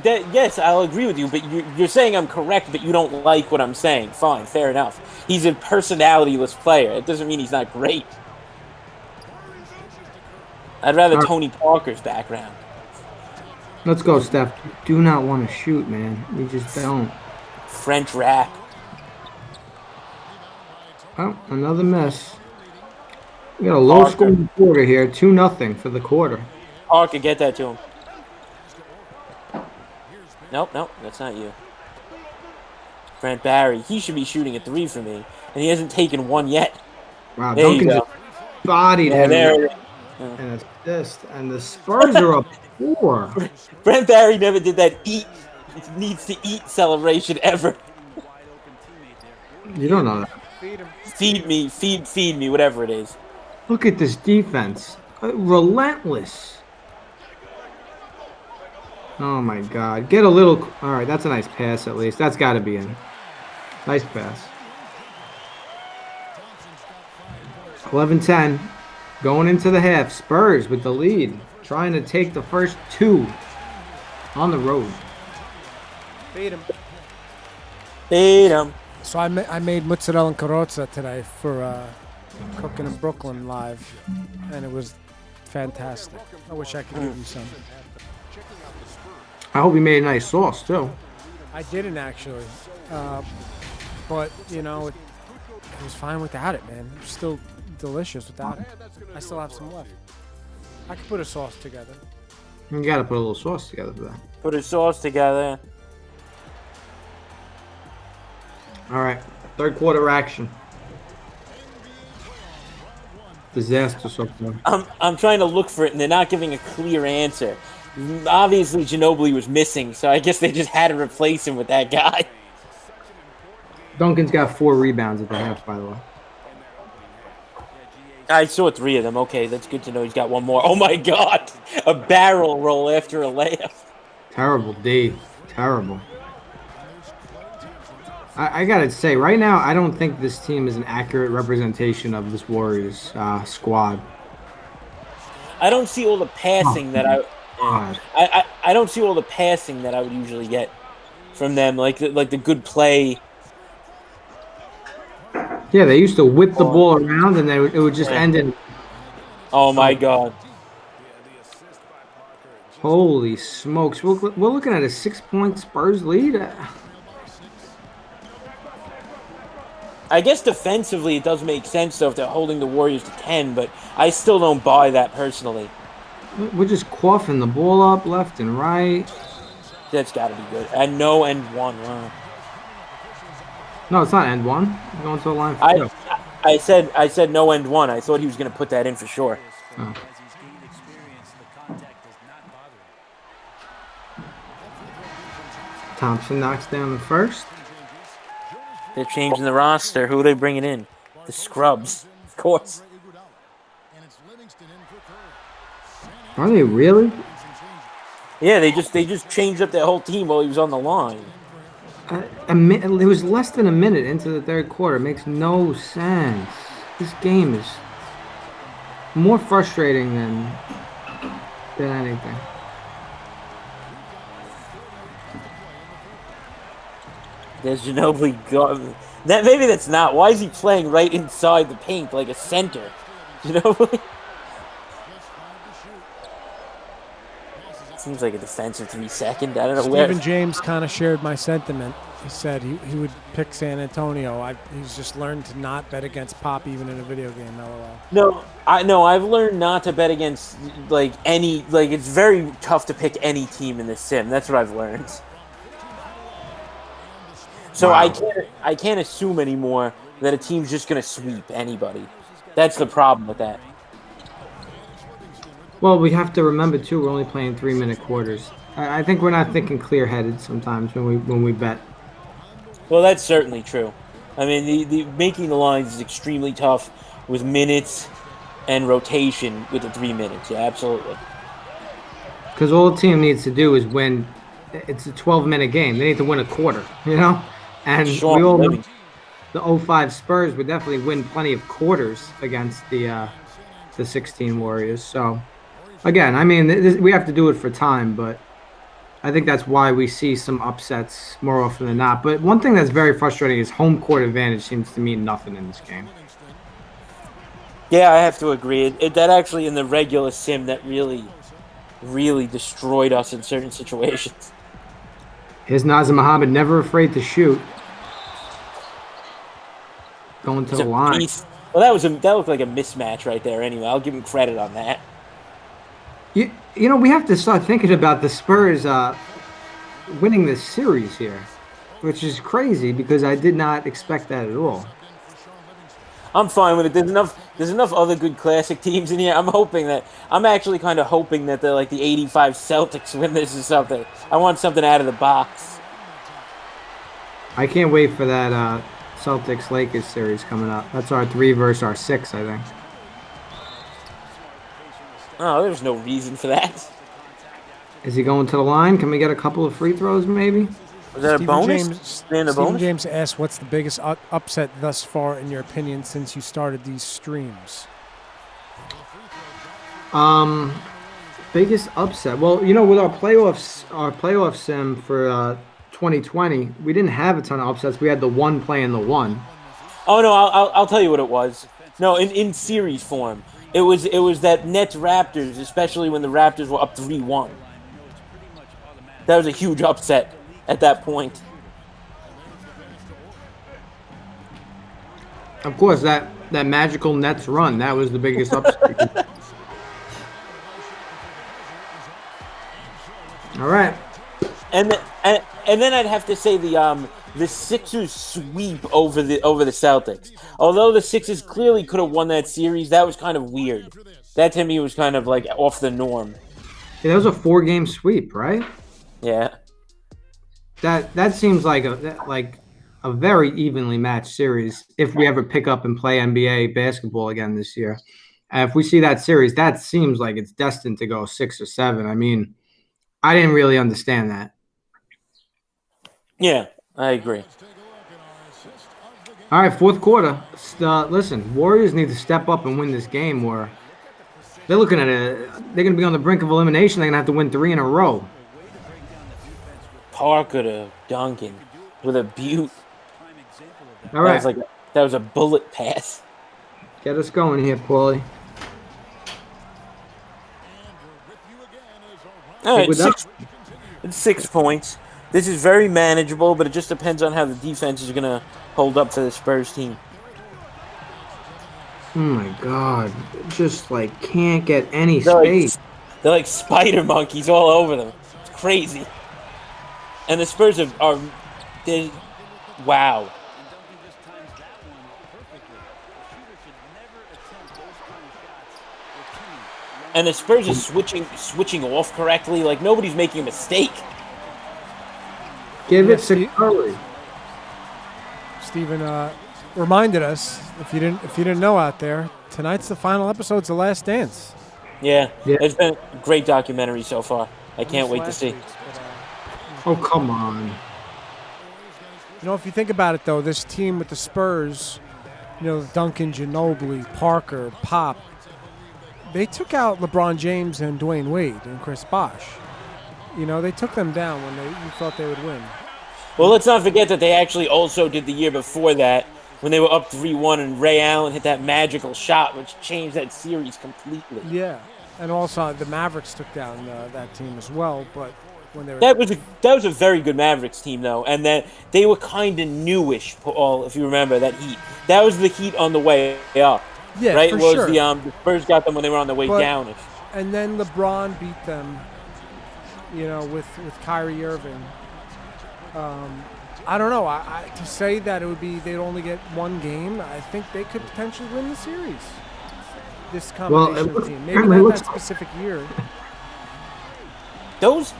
that. Yes, I'll agree with you, but you're saying I'm correct, but you don't like what I'm saying. Fine, fair enough. He's a personality-less player. It doesn't mean he's not great. I'd rather Tony Parker's background. Let's go, Steph. You do not want to shoot, man. You just don't. French rap. Oh, another miss. We got a low-scoring quarter here, 2-0 for the quarter. Parker, get that to him. Nope, that's not you. Brent Barry, he should be shooting a 3 for me, and he hasn't taken one yet. Wow, there Duncan's you go. Bodied him. There. And assist, and the Spurs are up 4. Brent Barry never did that needs to eat celebration ever. You don't know that. Feed me, whatever it is. Look at this defense. Relentless. Oh, my God. Get a little... All right, that's a nice pass at least. That's got to be in. Nice pass. 11-10. Going into the half. Spurs with the lead. Trying to take the first 2 on the road. Beat him. So I made mozzarella and carrozza today for Cooking in Brooklyn live, and it was fantastic. I wish I could give you some. I hope you made a nice sauce, too. I didn't actually. But, it was fine without it, man. It was still delicious without it. I still have some left. I could put a sauce together. You got to put a little sauce together for that. Put a sauce together. All right, third quarter action. Disaster so far. I'm trying to look for it, and they're not giving a clear answer. Obviously, Ginobili was missing, so I guess they just had to replace him with that guy. Duncan's got 4 rebounds at the half, by the way. I saw 3 of them. Okay, that's good to know. He's got one more. Oh, my God. A barrel roll after a layup. Terrible, D. Terrible. I got to say, right now, I don't think this team is an accurate representation of this Warriors squad. I don't see all the passing that I don't see all the passing that I would usually get from them, like the good play. Yeah, they used to whip the ball around, and then it would just end in. Oh my God! Holy smokes! We're looking at a 6-point Spurs lead. I guess defensively it does make sense though if they're holding the Warriors to 10, but I still don't buy that personally. We're just coughing the ball up left and right. That's got to be good. And no end one. Wow. No, it's not end one. We're going to the line for 2. I said no end one. I thought he was going to put that in for sure. Oh. Thompson knocks down the first. They're changing the roster. Who are they bringing in? The scrubs, of course. Are they really? Yeah, they just changed up their whole team while he was on the line. It was less than a minute into the third quarter. It makes no sense. This game is more frustrating than anything. There's Ginobili. Maybe that's not. Why is he playing right inside the paint like a center? Ginobili. Seems like a defensive 3-second. I don't know where. Stephen James kind of shared my sentiment. He said he would pick San Antonio. He's just learned to not bet against Pop even in a video game. LOL. No, I've learned not to bet against any. It's very tough to pick any team in this sim. That's what I've learned. So wow. I can't assume anymore that a team's just gonna sweep anybody. That's the problem with that. Well, we have to remember too. We're only playing 3-minute quarters. I think we're not thinking clear-headed sometimes when we bet. Well, that's certainly true. I mean, the making the lines is extremely tough with minutes and rotation with the 3 minutes. Yeah, absolutely. Because all the team needs to do is win. It's a 12-minute game. They need to win a quarter, you know? And sure, we all know the 05 Spurs would definitely win plenty of quarters against the 16 Warriors. So, again, I mean, we have to do it for time, but I think that's why we see some upsets more often than not. But one thing that's very frustrating is home court advantage seems to mean nothing in this game. Yeah, I have to agree. That actually, in the regular sim, that really, really destroyed us in certain situations. Here's Nazem Muhammad, never afraid to shoot. Going to the line. Well, that looked like a mismatch right there. Anyway, I'll give him credit on that. You know, we have to start thinking about the Spurs winning this series here, which is crazy because I did not expect that at all. I'm fine with it. There's enough other good classic teams in here. I'm actually kind of hoping that they're like the 85 Celtics win this or something. I want something out of the box. I can't wait for that Celtics-Lakers series coming up. That's our 3 versus our 6, I think. Oh, there's no reason for that. Is he going to the line? Can we get a couple of free throws, maybe? Was that a bonus? Stephen James asked, what's the biggest upset thus far, in your opinion, since you started these streams? Biggest upset? Well, you know, with our playoff sim for 2020, we didn't have a ton of upsets. We had the one playing the one. Oh, no, I'll tell you what it was. No, in series form. It was that Nets Raptors, especially when the Raptors were up 3-1. That was a huge upset at that point. Of course, that magical Nets run, that was the biggest upset. All right. And then I'd have to say the Sixers sweep over the Celtics. Although the Sixers clearly could have won that series, that was kind of weird. That to me was kind of like off the norm. Yeah, that was a 4-game sweep, right? Yeah. That seems like a very evenly matched series if we ever pick up and play NBA basketball again this year. And if we see that series, that seems like it's destined to go 6 or 7. I mean, I didn't really understand that. Yeah, I agree. All right, fourth quarter. Listen, Warriors need to step up and win this game, or they're looking at it. They're going to be on the brink of elimination. They're going to have to win 3 in a row. Parker to Duncan with a butte. All right, That was a bullet pass. get us going here, Paulie. All right, 6 points. This is very manageable, but it just depends on how the defense is going to hold up for the Spurs team. Oh my God! Just like can't get any space. They're like spider monkeys all over them. It's crazy. And the Spurs are wow. And the Spurs are switching off correctly. Like nobody's making a mistake. Give it to Curry. Steven reminded us, if you didn't know out there, tonight's the final episode's The Last Dance. Yeah. It's been a great documentary so far. I can't wait to see. Oh, come on. You know, if you think about it, though, this team with the Spurs, you know, Duncan, Ginobili, Parker, Pop, they took out LeBron James and Dwayne Wade and Chris Bosh. You know, they took them down when you thought they would win. Well, let's not forget that they actually also did the year before that when they were up 3-1 and Ray Allen hit that magical shot, which changed that series completely. Yeah, and also the Mavericks took down that team as well, but when they were... That was a very good Mavericks team, though, and that they were kind of newish, Paul, if you remember, that Heat. That was the Heat on the way up. Yeah, right? For It was sure. the Spurs got them when they were on the way down. And then LeBron beat them, you know, with Kyrie Irving. I don't know. To say that they'd only get one game, I think they could potentially win the series. This combination of team, maybe not that specific year. Those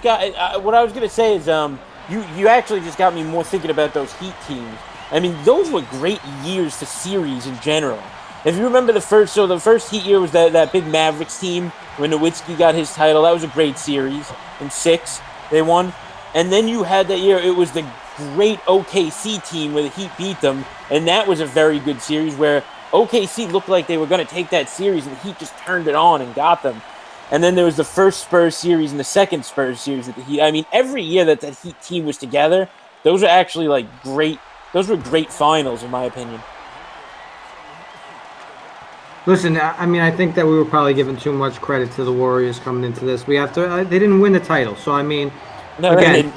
guys. What I was gonna say is, you actually just got me more thinking about those Heat teams. I mean, those were great years for series in general. If you remember the first Heat year was that big Mavericks team when Nowitzki got his title. That was a great series. In 6, they won. And then you had that year, it was the great OKC team where the Heat beat them. And that was a very good series where OKC looked like they were going to take that series and the Heat just turned it on and got them. And then there was the first Spurs series and the second Spurs series that the Heat. I mean, every year that Heat team was together, those were actually like great. Those were great finals, in my opinion. Listen, I mean, I think that we were probably giving too much credit to the Warriors coming into this. We have to. They didn't win the title, so I mean, again,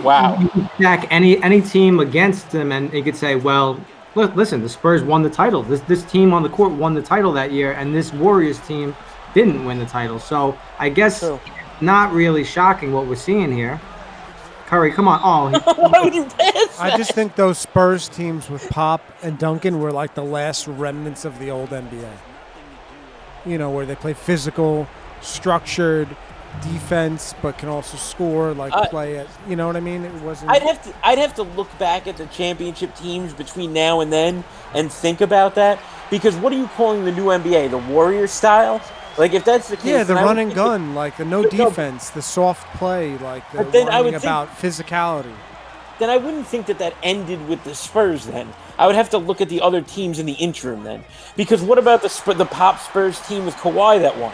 wow. You can stack any team against them, and you could say, well, look, listen, the Spurs won the title. This team on the court won the title that year, and this Warriors team didn't win the title. So I guess not really shocking what we're seeing here. Curry, come on. Why would you pass that? I just think those Spurs teams with Pop and Duncan were like the last remnants of the old NBA. You know, where they play physical, structured defense, but can also score, play it. You know what I mean? It wasn't. I'd have to look back at the championship teams between now and then and think about that, because what are you calling the new NBA? The Warrior style? Like, if that's the case, yeah, the run and gun, like the no defense, the soft play, like the learning about physicality. Then I wouldn't think that ended with the Spurs. Then I would have to look at the other teams in the interim. Then, because what about the Pop Spurs team with Kawhi that won?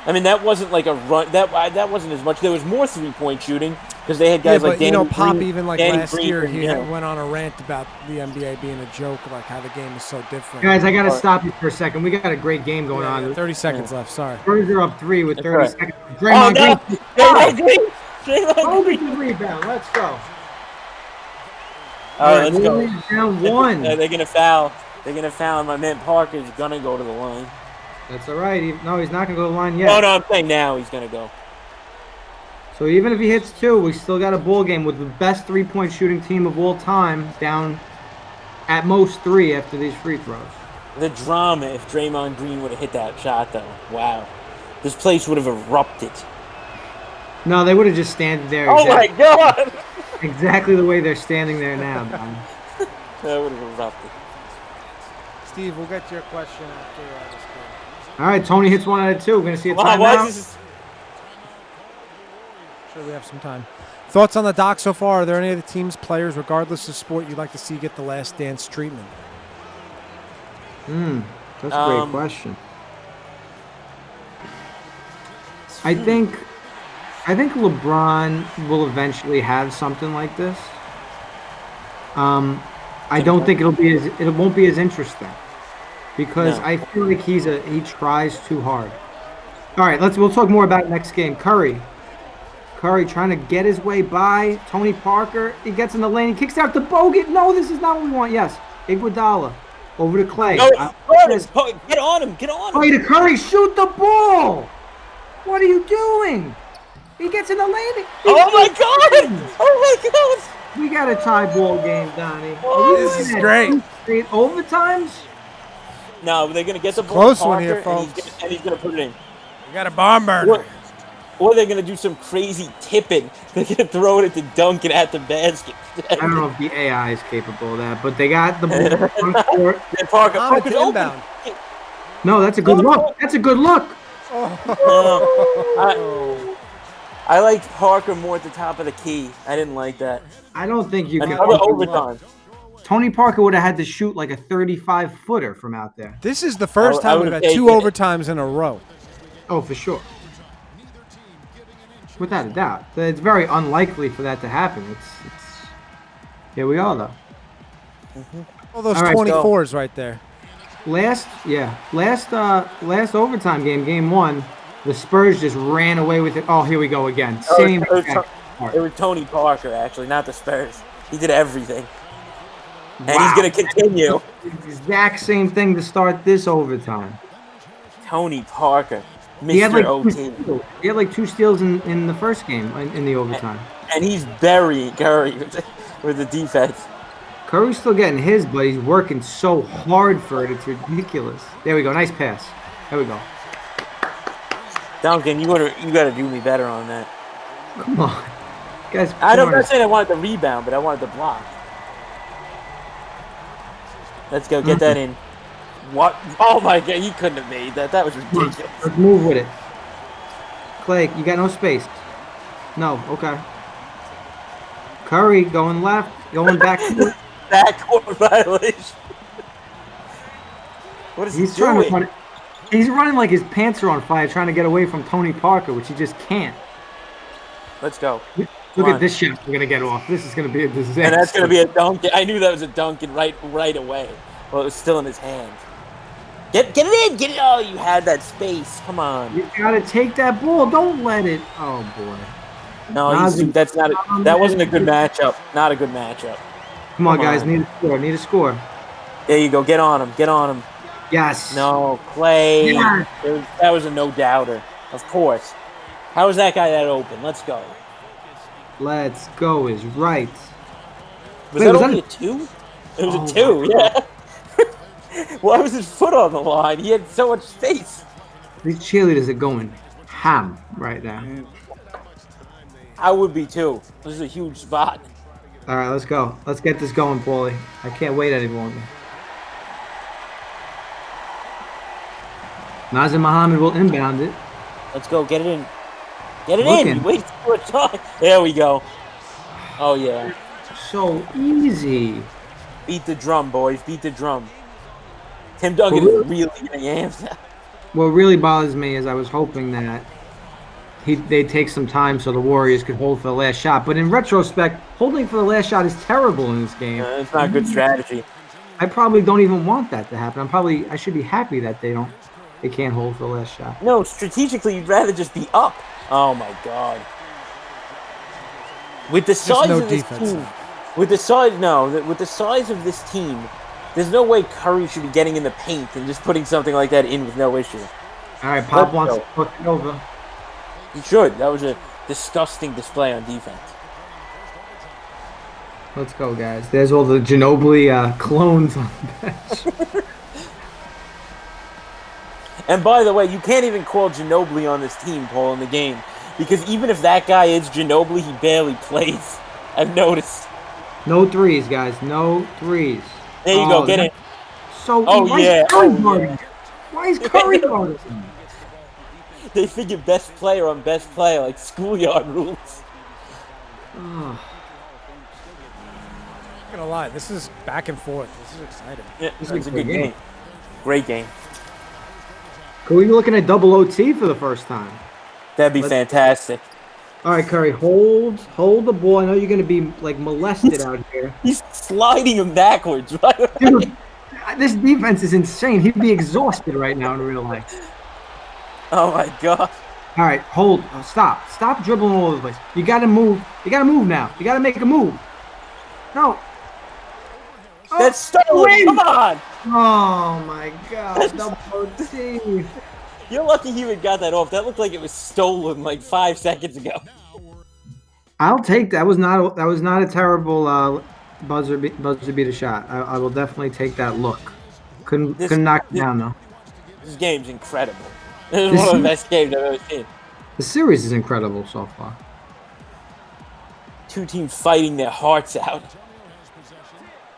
I mean, that wasn't like a run. That wasn't as much. There was more 3-point shooting because they had guys like Danny Pop Green, even like Danny last Green, year, he went on a rant about the NBA being a joke, like how the game is so different. Guys, I got to stop you for a second. We got a great game going on. 30 seconds left. Sorry. Spurs are up 3 with 30 seconds. Draymond Green. Draymond Green rebound. Let's go. All right, let's go. Warriors down 1. They're gonna foul. They're gonna foul. My man Parker's gonna go to the line. That's all right. No, he's not going to go to the line yet. Oh no, I'm saying now he's gonna go. So even if he hits 2, we still got a ball game with the best three-point shooting team of all time down at most 3 after these free throws. The drama if Draymond Green would have hit that shot, though. Wow. This place would have erupted. No, they would have just standing there. Oh, my God. Exactly the way they're standing there now, Don. That would have erupted. Steve, we'll get to your question after this game. All right, Tony hits 1 out of 2. We're going to see a Wow, timeout. Sure, we have some time. Thoughts on the doc so far? Are there any of the team's players, regardless of sport, you'd like to see get the last dance treatment? That's a great question. I think LeBron will eventually have something like this. I don't think it won't be as interesting because I feel like he tries too hard. All right, we'll talk more about next game. Curry trying to get his way by Tony Parker. He gets in the lane. He kicks out to Bogut. No, this is not what we want. Yes, Iguodala over to Clay. No, get on him. Get on him. Clay to Curry. Shoot the ball. What are you doing? He gets in the lane. Oh my God! Oh my God! We got a tie ball game, Donnie. This is great. Straight overtimes? No, they're gonna get the ball. Close Parker, one here, folks. And he's gonna put it in. You got a bomb burner. Or they're gonna do some crazy tipping. They're gonna throw it at the dunk and at the basket. I don't know if the AI is capable of that, but they got the ball on court. Parker's inbound. No, that's a good look. That's a good look. I liked Parker more at the top of the key. I didn't like that. I don't think you can. Another overtime. Tony Parker would have had to shoot like a 35-footer from out there. This is the first I time we've would've had 2 taken it. overtimes in a row. Oh, for sure. Without a doubt. It's very unlikely for that to happen. It's here we are, though. All those All right, 24s right there. Last overtime game 1, the Spurs just ran away with it. Oh, here we go again. Same It was Tony Parker, actually, not the Spurs. He did everything. And he's going to continue. Exact same thing to start this overtime. Tony Parker, Mr. He had like OT. He had like 2 steals in the first game in the overtime. And he's burying Curry with the defense. Curry's still getting his, but he's working so hard for it. It's ridiculous. There we go. Nice pass. There we go. Duncan, you gotta do me better on that. Come on. Guys, I'm not saying I wanted the rebound, but I wanted the block. Let's go. Get that in. What? Oh, my God. He couldn't have made that. That was ridiculous. Let's move with it. Clay, you got no space. No. Okay. Curry going left. Going back. Backcourt violation. What is he Trying to doing? run. He's running like his pants are on fire trying to get away from Tony Parker, which he just can't. Let's go. Look at this shot we're going to get off. This is going to be a disaster. And that's going to be a dunk. I knew that was a dunk right away. Well, it was still in his hand. Get it in. Get it. Oh, you had that space. Come on. You got to take that ball. Don't let it. Oh, boy. No, that wasn't a good matchup. Not a good matchup. Come on, guys. Need a score. Need a score. There you go. Get on him. Get on him. Yes. No, Clay. Yes. That was a no-doubter. Of course. How is that guy that open? Let's go. Let's go is right. Was that only a 2? It was a 2, yeah. Why was his foot on the line? He had so much space. These cheerleaders are going ham right now. I would be too. This is a huge spot. All right, let's go. Let's get this going, Paulie. I can't wait any longer. Nazir Muhammad will inbound it. Let's go. Get it in. Get it in. You wait for a time. There we go. Oh, yeah. So easy. Beat the drum, boys. Beat the drum. Tim Duncan is really getting amped now. What really bothers me is I was hoping that they'd take some time so the Warriors could hold for the last shot. But in retrospect, holding for the last shot is terrible in this game. It's not a good strategy. I probably don't even want that to happen. I should be happy that they can't hold for the last shot. No, strategically, you'd rather just be up. Oh, my God. With the size of this team, With the size of this team, there's no way Curry should be getting in the paint and just putting something like that in with no issue. All right, Pop wants to put it over. He should. That was a disgusting display on defense. Let's go, guys. There's all the Ginobili clones on the bench. And by the way, you can't even call Ginobili on this team, Paul, in the game. Because even if that guy is Ginobili, he barely plays. I've noticed. No threes, guys. No threes. There you go. Get it. So, why is Curry guarding him? They figure best player on best player, like schoolyard rules. Oh. I'm not gonna lie, this is back and forth. This is exciting. Yeah, it's a good game. Great game. Could we be looking at double OT for the first time? That'd be fantastic. All right, Curry, hold the ball. I know you're going to be like molested out here. He's sliding him backwards, right? Dude, this defense is insane. He'd be exhausted right now in real life. Oh my god. All right, hold. Stop dribbling all over the place. You got to move. You got to move now. You got to make a move. No. That's stolen. Come on. Oh my god. Double OT. You're lucky he even got that off. That looked like it was stolen like 5 seconds ago. I'll take that. That was not a terrible buzzer beater shot. I will definitely take that look. Couldn't knock it down though. This game's incredible. This is one of the best games I've ever seen. The series is incredible so far. Two teams fighting their hearts out.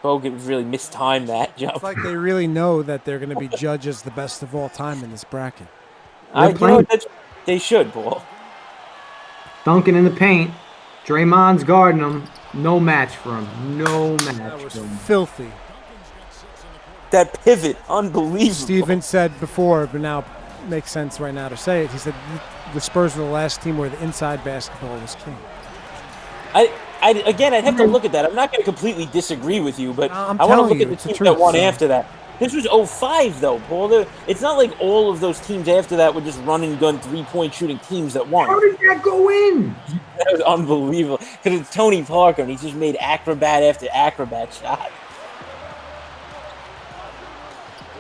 Bogut really mistimed that jump. It's like they really know that they're going to be judged as the best of all time in this bracket. They should, Paul. Duncan in the paint. Draymond's guarding him. No match for him. No match That was for him. filthy. That pivot, unbelievable. Steven said before, but now makes sense right now to say it. He said the Spurs were the last team where the inside basketball was king. I'd have to look at that. I'm not going to completely disagree with you, but I want to look at the teams that won after that. This was 05, though, Paul. It's not like all of those teams after that were just run and gun three-point shooting teams that won. How did that go in? That was unbelievable. Because it's Tony Parker, and he just made acrobat after acrobat shot.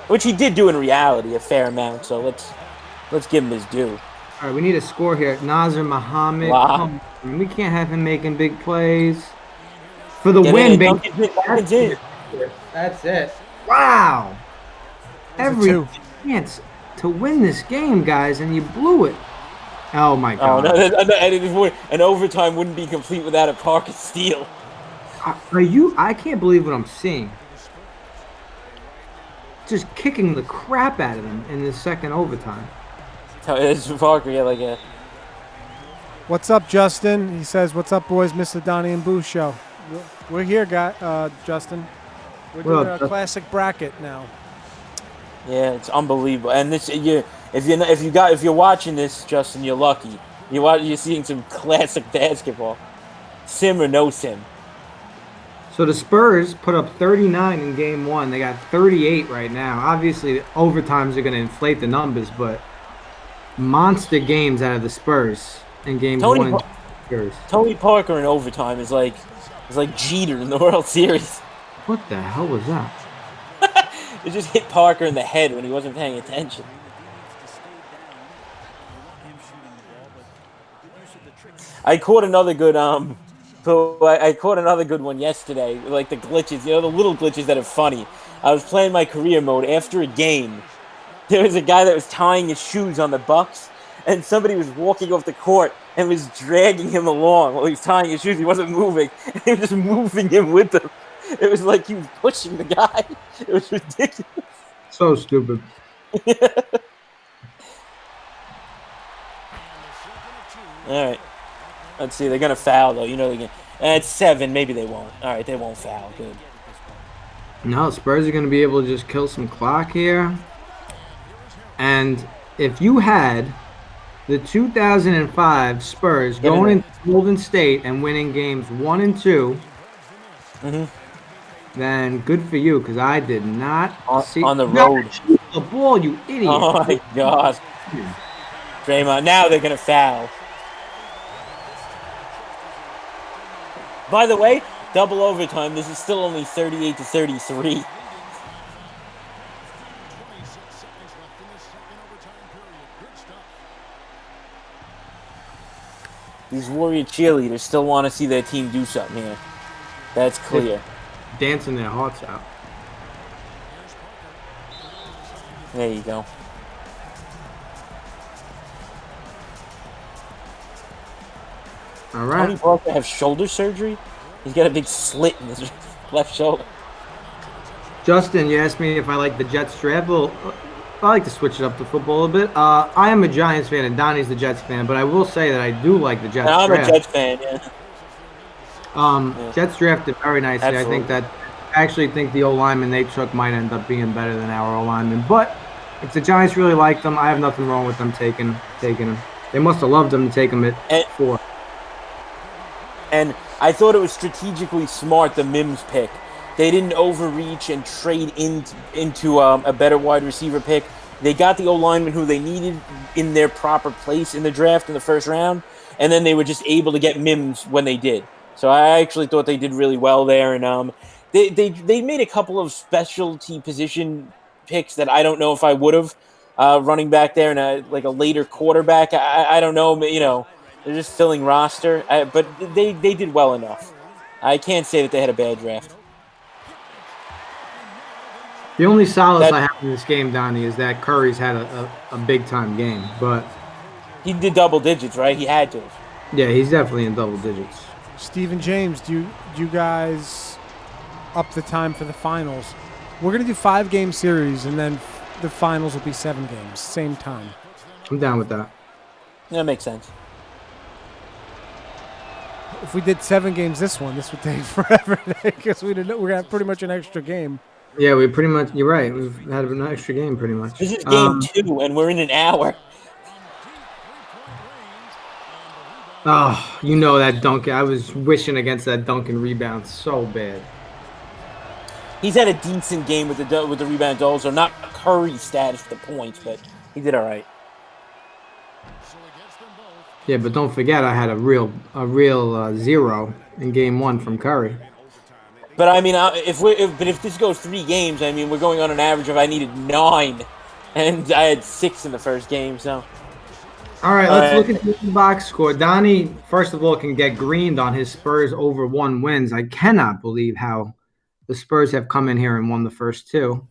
Which he did do in reality, a fair amount, so let's give him his due. All right, we need a score here. Nazir Muhammad. Wow. We can't have him making big plays. For the win, baby. That's it. Wow. Every chance to win this game, guys, and you blew it. Oh, my God. An overtime wouldn't be complete without a Parker steal. I can't believe what I'm seeing. Just kicking the crap out of them in the second overtime. It's Parker, yeah, like a... What's up, Justin? He says, "What's up, boys? Mr. Donnie and Boo show." We're here, Justin. We're doing a classic bracket now. Yeah, it's unbelievable. And this, if you're watching this, Justin, you're lucky. You're seeing some classic basketball, sim or no sim. So the Spurs put up 39 in game one. They got 38 right now. Obviously, overtimes are going to inflate the numbers, but monster games out of the Spurs in games one. Tony Parker in overtime is like Jeter in the World Series. What the hell was that? It just hit Parker in the head when he wasn't paying attention. I caught another good I caught another good one yesterday. Like the glitches, the little glitches that are funny. I was playing my career mode after a game. There was a guy that was tying his shoes on the Bucks, and somebody was walking off the court and was dragging him along while he was tying his shoes. He wasn't moving. He was just moving him with him. It was like he was pushing the guy. It was ridiculous. So stupid. All right. Let's see. They're going to foul, though. They're going to... It's 7. Maybe they won't. All right, they won't foul. Good. No, Spurs are going to be able to just kill some clock here. And if you had the 2005 Spurs going into Golden State and winning games 1 and 2, then good for you, because I did not see on the road. The ball, you idiot. Oh, my God. Draymond, now they're going to foul. By the way, double overtime. This is still only 38-33. These Warrior cheerleaders still want to see their team do something here. That's clear. Dancing their hearts out. There you go. All right. Tony Parker have shoulder surgery? He's got a big slit in his left shoulder. Justin, you asked me if I like the Jets draft. Well, I like to switch it up to football a bit. I am a Giants fan, and Donnie's the Jets fan, but I will say that I do like the Jets I'm draft. a Jets fan, yeah. Jets drafted very nicely. Absolutely. I actually think the O-lineman they took might end up being better than our O-lineman. But if the Giants really like them, I have nothing wrong with them taking them. They must have loved them to take them at 4. And I thought it was strategically smart, the Mims pick. They didn't overreach and trade into a better wide receiver pick. They got the O-lineman who they needed in their proper place in the draft in the first round, and then they were just able to get Mims when they did. So I actually thought they did really well there, and they made a couple of specialty position picks that I don't know if I would have running back there and a later quarterback. I don't know, they're just filling roster, but they did well enough. I can't say that they had a bad draft. The only solace I have in this game, Donnie, is that Curry's had a big-time game. But he did double digits, right? He had to. Yeah, he's definitely in double digits. Steve and James, do you guys up the time for the finals? We're going to do 5-game series, and then the finals will be 7 games, same time. I'm down with that. That makes sense. If we did 7 games this would take forever because we're going to have pretty much an extra game. Yeah, we pretty much – you're right. We've had an extra game pretty much. This is game 2, and we're in an hour. Oh, you know that Duncan. I was wishing against that Duncan rebound so bad. He's had a decent game with the rebound also. Not Curry status with the points, but he did all right. Yeah, but don't forget I had a real 0 in game 1 from Curry. But I mean, if this goes 3 games, I mean, we're going on an average of I needed 9, and I had 6 in the first game. So, all right, let's look at the box score. Donnie, first of all, can get greened on his Spurs over 1 wins. I cannot believe how the Spurs have come in here and won the first 2.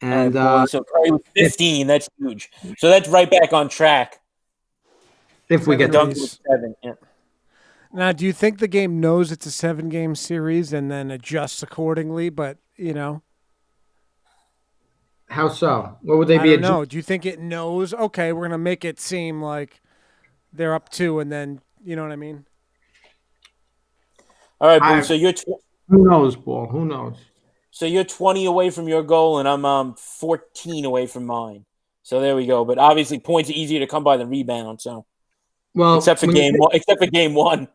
And so Curry was 15. That's huge. So that's right back on track. If we get Duncan with 7, yeah. Now, do you think the game knows it's a 7-game series and then adjusts accordingly? But how so? What would they be? I don't know. Do you think it knows? Okay, we're gonna make it seem like they're up 2, and then you know what I mean? All right, Boo. So you're who knows, Paul? Who knows? So you're 20 away from your goal, and I'm 14 away from mine. So there we go. But obviously, points are easier to come by than rebound. So, except for game 1.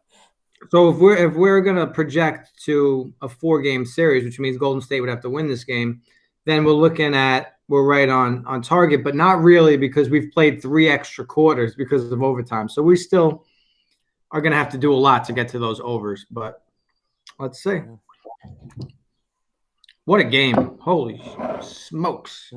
So if we're gonna project to a 4-game series, which means Golden State would have to win this game, then we're right on target, but not really because we've played 3 extra quarters because of overtime. So we still are gonna have to do a lot to get to those overs. But let's see. What a game! Holy smokes!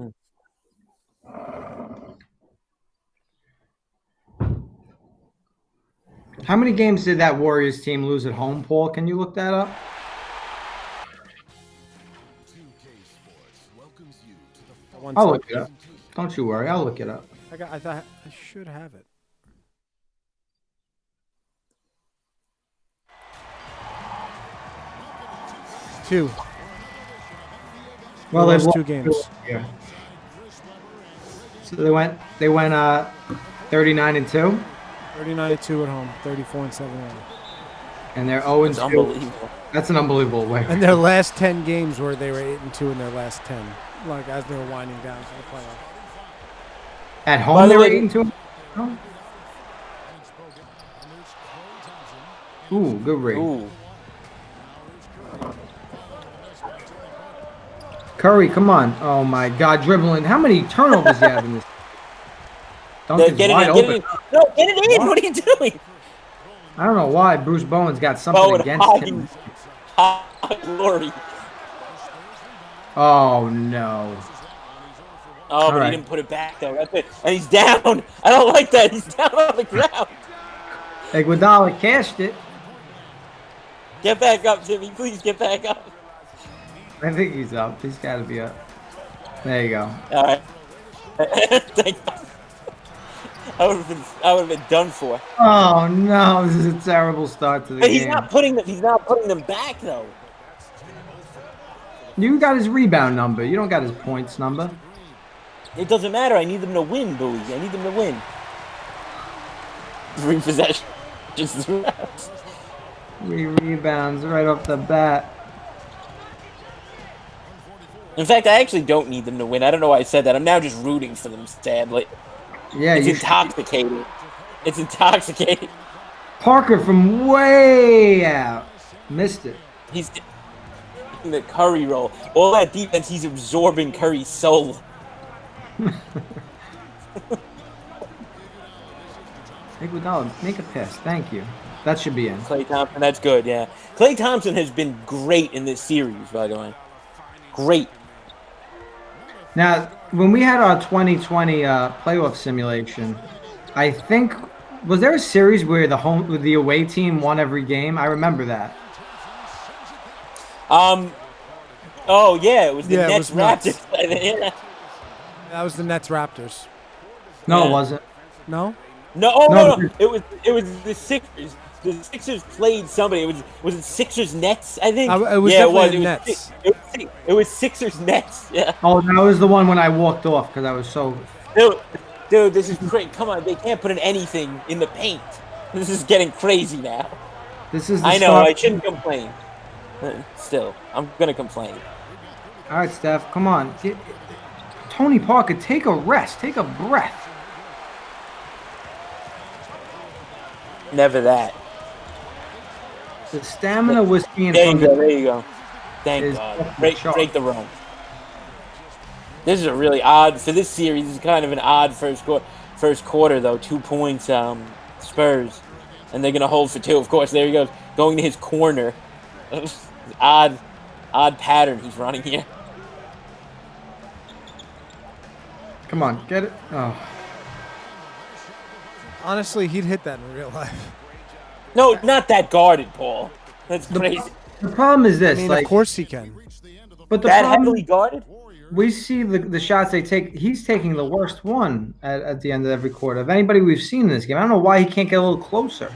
How many games did that Warriors team lose at home, Paul? Can you look that up? I'll look it up. Don't you worry. I'll look it up. I thought I should have it. Two. Well, they lost 2 games. Yeah. So they went 39-2. 39-2 at home, 34-7 away. And they're 0-2. That's unbelievable. That's an unbelievable way. And their last 10 games where they were 8-2 in their last 10, like as they were winding down for the playoffs. At home, they were 8-2. Oh. Ooh, good rate. Ooh. Curry, come on. Oh, my God, dribbling. How many turnovers do you have in this? Duncan's wide open. No, get it in. What are you doing? I don't know why Bruce Bowen's got something against him. Glory. Oh, no. Oh, but right. he didn't put it back, though. That's it. And he's down. I don't like that. He's down on the ground. Iguodala cashed it. Get back up, Jimmy. Please get back up. I think he's up. He's got to be up. There you go. All right. Thank God. I would have been done for. Oh, no. This is a terrible start to the But game. he's not putting them back, though. You got his rebound number. You don't got his points number. It doesn't matter. I need them to win, Bowie. I need them to win. 3 possessions. 3 rebounds right off the bat. In fact, I actually don't need them to win. I don't know why I said that. I'm now just rooting for them, sadly. Yeah, It's intoxicating. It's intoxicating. Parker from way out. Missed it. He's in the Curry role. All that defense, he's absorbing Curry's soul. Iguodala, make a pass. Thank you. That should be in. Klay Thompson, that's good, yeah. Klay Thompson has been great in this series, by the way. Great. Now, when we had our 2020 playoff simulation, I think was there a series where the away team won every game? I remember that. Oh yeah, it was the Nets it was Raptors. Yeah. That was the Nets Raptors. No, Yeah. it wasn't. No? No. It was the Sixers. The Sixers played somebody. Was it Sixers Nets? I think. It was yeah, definitely it was. Nets. It was Sixers Nets. Yeah. Oh, that was the one when I walked off because I was so. Dude, this is great. Come on, they can't put in anything in the paint. This is getting crazy now. This is. The I know. start- I shouldn't complain. Still, I'm gonna complain. All right, Steph, come on. Tony Parker, take a rest. Take a breath. Never that. The stamina we're seeing There from you go. There you go. Thank is God. off the Break chart. the run. This is a really odd for this series. This is kind of an odd first quarter though. 2 points, Spurs, and they're gonna hold for 2. Of course, there he goes, going to his corner. odd pattern he's running here. Come on, get it. Oh, Honestly, he'd hit that in real life. No, not that guarded, Paul. That's crazy. the problem is this. I mean, like, of course he can. but the That problem, heavily guarded. we see the shots they take. He's taking the worst one at the end of every quarter of anybody we've seen in this game. I don't know why he can't get a little closer.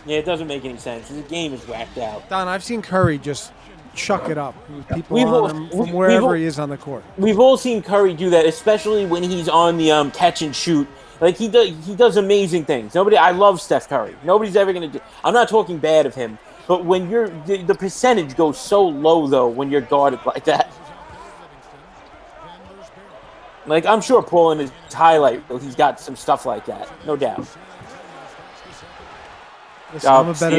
Yeah, it doesn't make any sense. The game is whacked out. Don, I've seen Curry just chuck it up with people We've all- on him from we've wherever all- he is on the court. We've all seen Curry do that, especially when he's on the catch and shoot. Like he does amazing things. I love Steph Curry. Nobody's ever gonna do. I'm not talking bad of him, but when the percentage goes so low though when you're guarded like that. Like I'm sure Paul in his highlight, he's got some stuff like that, no doubt. Listen,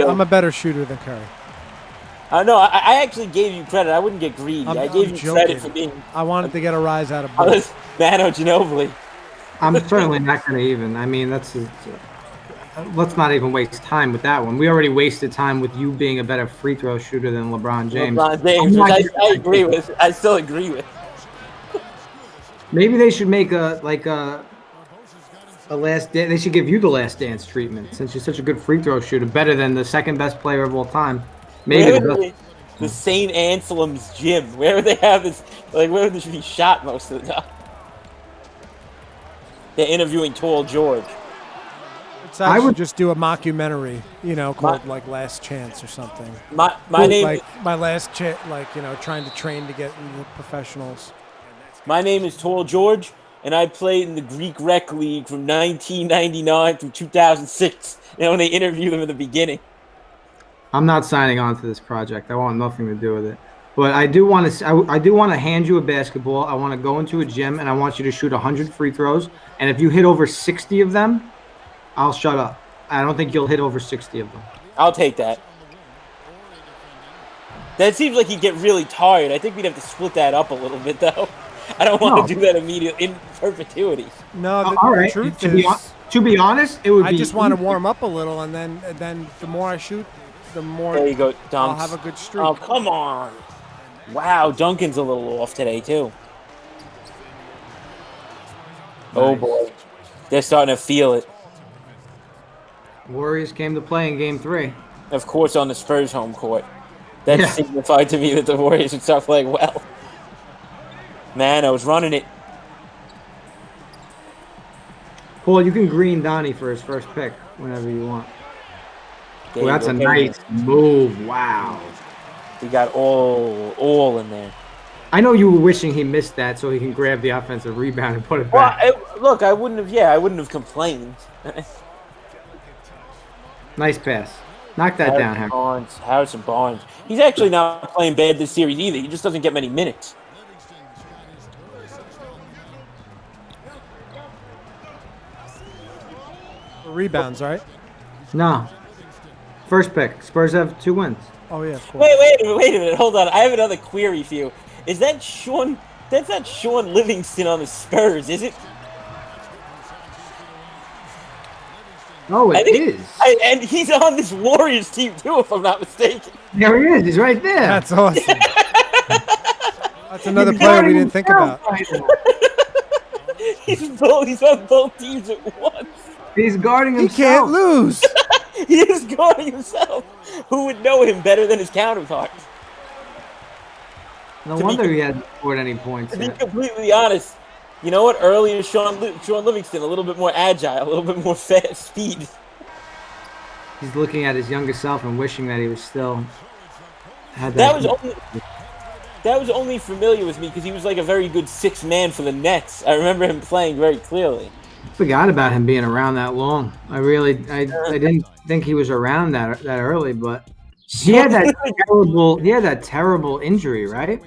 I'm a better shooter than Curry. No, I actually gave you credit. I wouldn't get greedy. I gave you joking. credit for being. I wanted to get a rise out of both. Mano Ginobili. I'm certainly not going to even. I mean, let's not even waste time with that one. We already wasted time with you being a better free throw shooter than LeBron James. LeBron James, which I agree with. I still agree with. Maybe they should make a last dance. They should give you the last dance treatment since you're such a good free throw shooter, better than the second best player of all time. Maybe The St. Anselm's gym. Where would they have this? Like, where would this be shot most of the time? They're interviewing Tall George. I would just do a mockumentary, called like Last Chance or something. My name, like my last chance, trying to train to get into the professionals. My name is Tall George, and I played in the Greek Rec League from 1999 through 2006. When they interview them in the beginning. I'm not signing on to this project. I want nothing to do with it. But I do want to hand you a basketball. I want to go into a gym and I want you to shoot 100 free throws. And if you hit over 60 of them, I'll shut up. I don't think you'll hit over 60 of them. I'll take that. That seems like he'd get really tired. I think we'd have to split that up a little bit, though. I don't want to do that immediately in perpetuity. No, all right. truth is, to be honest, it would be. I just want to warm up a little, and then the more I shoot, the more There you go, dunks. I'll have a good streak. Oh, come on. Wow, Duncan's a little off today, too. Oh, boy. They're starting to feel it. Warriors came to play in Game 3. Of course, on the Spurs home court. That Yeah. signified to me that the Warriors would start playing well. Man, I was running it. Paul, you can green Donnie for his first pick whenever you want. There Well, you that's go. a nice move. Wow. He got all in there. I know you were wishing he missed that so he can grab the offensive rebound and put it Well, back. look, I wouldn't have complained. Nice pass. Knock that down, Harry. Harrison Barnes. He's actually not playing bad this series either. He just doesn't get many minutes. Rebounds, right? No. First pick. Spurs have 2 wins. Oh yeah, of course. Wait a minute. Hold on. I have another query for you. Is that Sean? That's not Sean Livingston on the Spurs, is it? Oh, it is. And he's on this Warriors team too, if I'm not mistaken. There he is. He's right there. That's awesome. That's another player we didn't think about. He's on both teams at once. He's guarding He himself. can't lose. He is guarding himself. Who would know him better than his counterpart? No wonder he hadn't scored any points To be yet. completely honest, you know what? Earlier, Sean Livingston, a little bit more agile, a little bit more fast speed. He's looking at his younger self and wishing that he was still had That was only familiar with me because he was like a very good 6 man for the Nets. I remember him playing very clearly. Forgot about him being around that long. I didn't think he was around that early, but he had that terrible injury, right?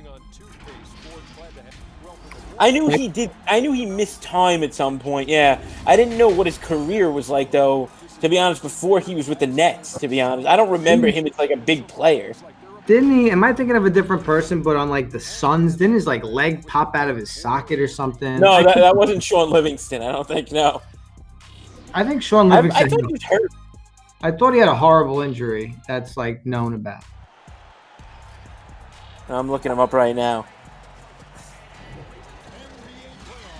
I knew he did. I knew he missed time at some point. Yeah, I didn't know what his career was like though. To be honest, before he was with the Nets. To be honest, I don't remember him as like a big player. Didn't he? Am I thinking of a different person? But on like the Suns, didn't his like leg pop out of his socket or something? No, that wasn't Sean Livingston. I don't think. No, I think Sean Livingston. I thought he was hurt. I thought he had a horrible injury that's like known about. I'm looking him up right now.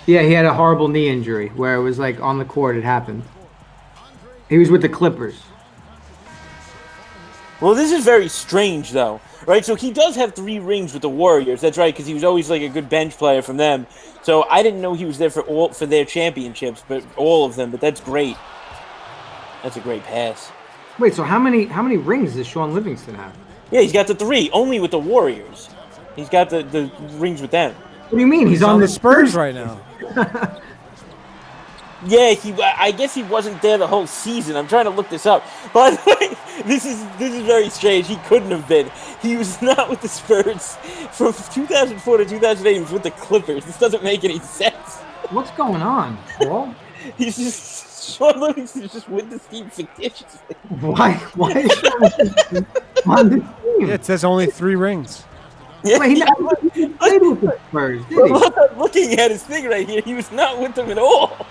Yeah, he had a horrible knee injury where it was like on the court it happened. He was with the Clippers. Well, this is very strange, though, right? So he does have 3 rings with the Warriors. That's right, because he was always like a good bench player from them. So I didn't know he was there for their championships, but all of them. But that's great. That's a great pass. Wait, so how many rings does Sean Livingston have? Yeah, he's got the 3 only with the Warriors. He's got the rings with them. What do you mean? He's on the Spurs right now. Yeah, I guess he wasn't there the whole season. I'm trying to look this up. By the way, this is very strange. He couldn't have been. He was not with the Spurs from 2004 to 2008. He was with the Clippers. This doesn't make any sense. What's going on, Paul? He's just Sean Livingston's just with this team fictitiously. Why is Sean Livingston on this team? It says only 3 rings. Yeah, Wait, he played with the Spurs, did he? I'm looking at his thing right here. He was not with them at all.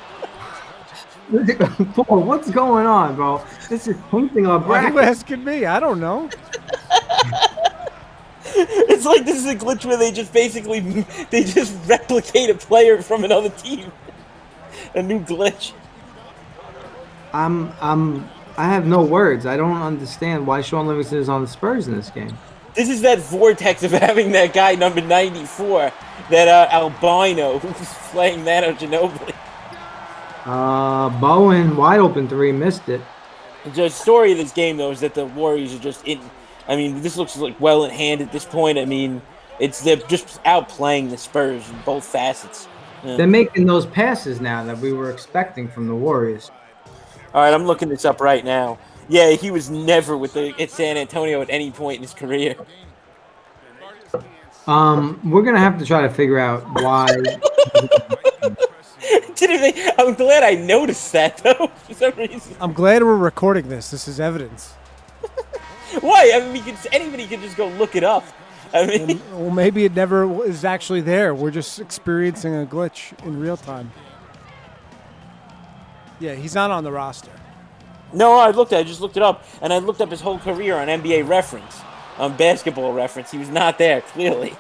Paul, what's going on, bro? This is painting our Why are you bracket. asking me? I don't know. It's like this is a glitch where they just replicate a player from another team. A new glitch. I have no words. I don't understand why Sean Livingston is on the Spurs in this game. This is that vortex of having that guy number 94, that albino who's playing Manu Ginobili. Bowen, wide open 3, missed it. The story of this game, though, is that the Warriors are just in. I mean, this looks like well in hand at this point. I mean, they're just outplaying the Spurs in both facets. Yeah. They're making those passes now that we were expecting from the Warriors. All right, I'm looking this up right now. Yeah, he was never with at San Antonio at any point in his career. We're gonna have to try to figure out why. I'm glad I noticed that, though, for some reason. I'm glad we're recording this. This is evidence. Why? I mean, anybody could just go look it up. I mean, Well, maybe it never is actually there. We're just experiencing a glitch in real time. Yeah, he's not on the roster. No, I just looked it up, and I looked up his whole career on NBA Reference, on Basketball Reference. He was not there, clearly.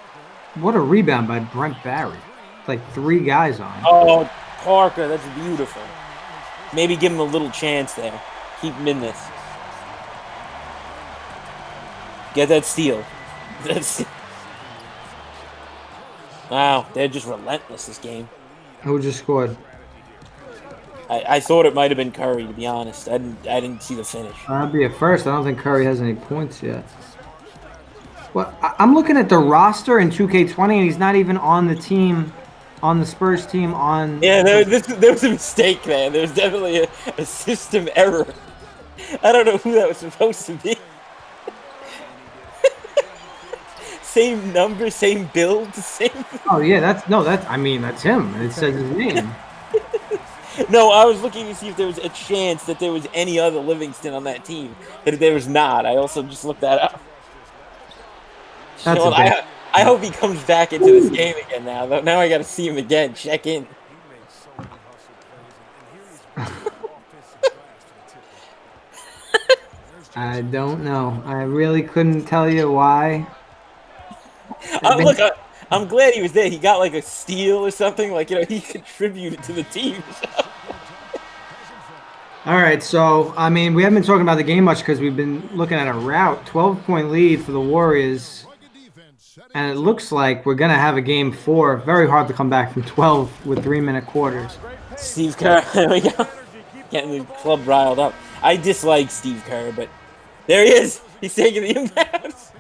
What a rebound by Brent Barry. It's like 3 guys on him. Oh, Parker, that's beautiful. Maybe give him a little chance there. Keep him in this. Get that steal. Wow, they're just relentless this game. Who just scored? I thought it might have been Curry, to be honest. I didn't see the finish. That'd be a first. I don't think Curry has any points yet. Well, I'm looking at the roster in 2K20, and he's not even on the team, on the Spurs team. Yeah, there was a mistake, man. There was definitely a system error. I don't know who that was supposed to be. Same number, same build, same. Oh yeah, that's him. It says his name. No, I was looking to see if there was a chance that there was any other Livingston on that team. But there was not. I also just looked that up. I hope he comes back into this game again now. Though now I got to see him again. Check in. I don't know. I really couldn't tell you why. Look, I'm glad he was there. He got like a steal or something. Like, he contributed to the team. All right, so, I mean, we haven't been talking about the game much because we've been looking at a rout. 12-point lead for the Warriors. And it looks like we're going to have a game 4. Very hard to come back from 12 with 3-minute quarters. Steve Kerr, there we go. Getting the club riled up. I dislike Steve Kerr, but there he is. He's taking the inbounds.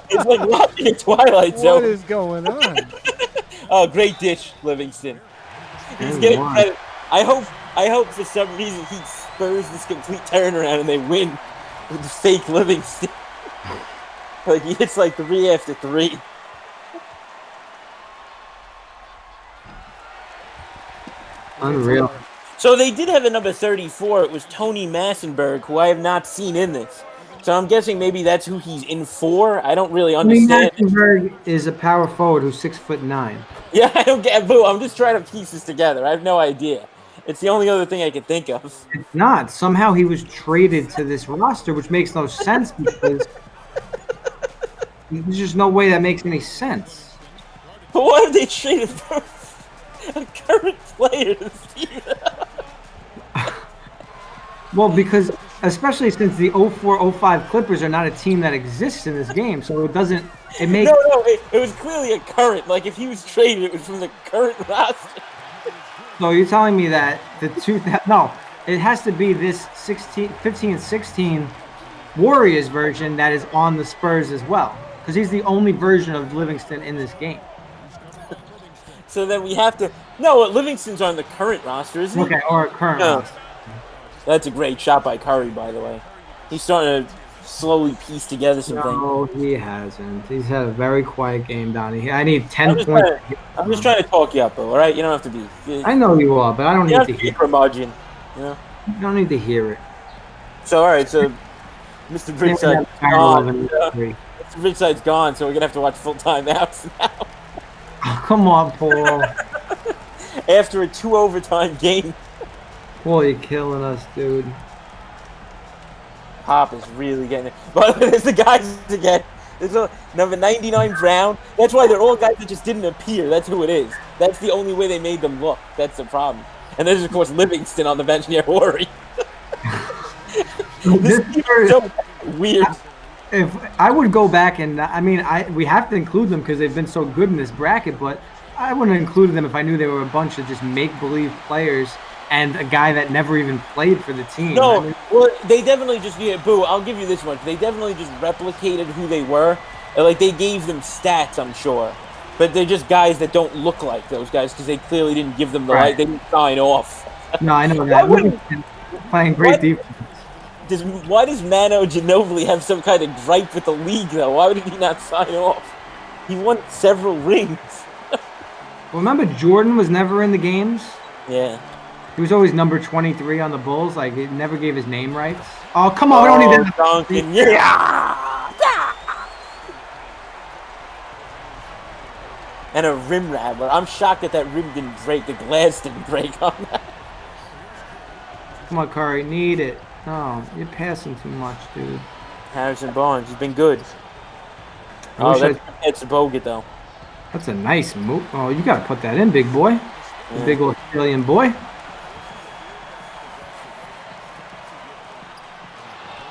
It's like watching a Twilight Zone. What is going on? Oh, great dish, Livingston. He's getting credit. I hope for some reason he spurs this complete turnaround and they win with the fake Livingston. Like he hits like 3 after 3. Unreal. So they did have a number 34. It was Tony Massenberg, who I have not seen in this. So I'm guessing maybe that's who he's in for. I don't really understand. Massenberg is a power forward who's 6'9". Yeah, I don't get Boo. I'm just trying to piece this together. I have no idea. It's the only other thing I can think of. It's not. Somehow he was traded to this roster, which makes no sense because there's just no way that makes any sense. But why have they traded for a current player to this team? Well, because especially since the 04-05 Clippers are not a team that exists in this game, so it doesn't. It makes it was clearly a current. Like if he was traded, it was from the current roster. So you're telling me that it has to be this 15-16 Warriors version that is on the Spurs as well, because he's the only version of Livingston in this game. So then we have to. No, Livingston's on the current roster, isn't he? Okay, or current roster. That's a great shot by Curry, by the way. He's starting to slowly piece together some things. No, he hasn't. He's had a very quiet game, Donnie. I need 10 points. I'm just trying to talk you up, though, all right? You don't have to be. I know you are, but I don't need to hear it. Curmudgeon, You don't need to hear it. So, all right, so Mr. Bridgeside's gone. Mr. Bridgeside's gone, so we're going to have to watch full-time outs now. Oh, come on, Paul. After a 2-overtime game. Paul, you're killing us, dude. Pop is really getting it. But there's the guys again. There's number 99 Brown. That's why they're all guys that just didn't appear. That's who it is. That's the only way they made them look. That's the problem. And there's, of course, Livingston on the bench near Horry. This team is so weird. If I would go back and, we have to include them because they've been so good in this bracket, but I wouldn't have included them if I knew they were a bunch of just make-believe players and a guy that never even played for the team. No, well, they definitely just, Boo, I'll give you this much. They definitely just replicated who they were. Like, they gave them stats, I'm sure. But they're just guys that don't look like those guys because they clearly didn't give them the right. They didn't sign off. No, I know that. Playing great defense. Why does Manu Ginobili have some kind of gripe with the league, though? Why did he not sign off? He won several rings. Remember Jordan was never in the games? Yeah. He was always number 23 on the Bulls. Like, he never gave his name rights. Oh, come on. We don't need that. Duncan. Yeah. And a rim rattler. I'm shocked that rim didn't break. The glass didn't break on that. Come on, Curry. Need it. Oh, you're passing too much, dude. Harrison Barnes, he's been good. I wish It's a Bogut, though. That's a nice move. Oh, you got to put that in, big boy. The Yeah. big Australian boy.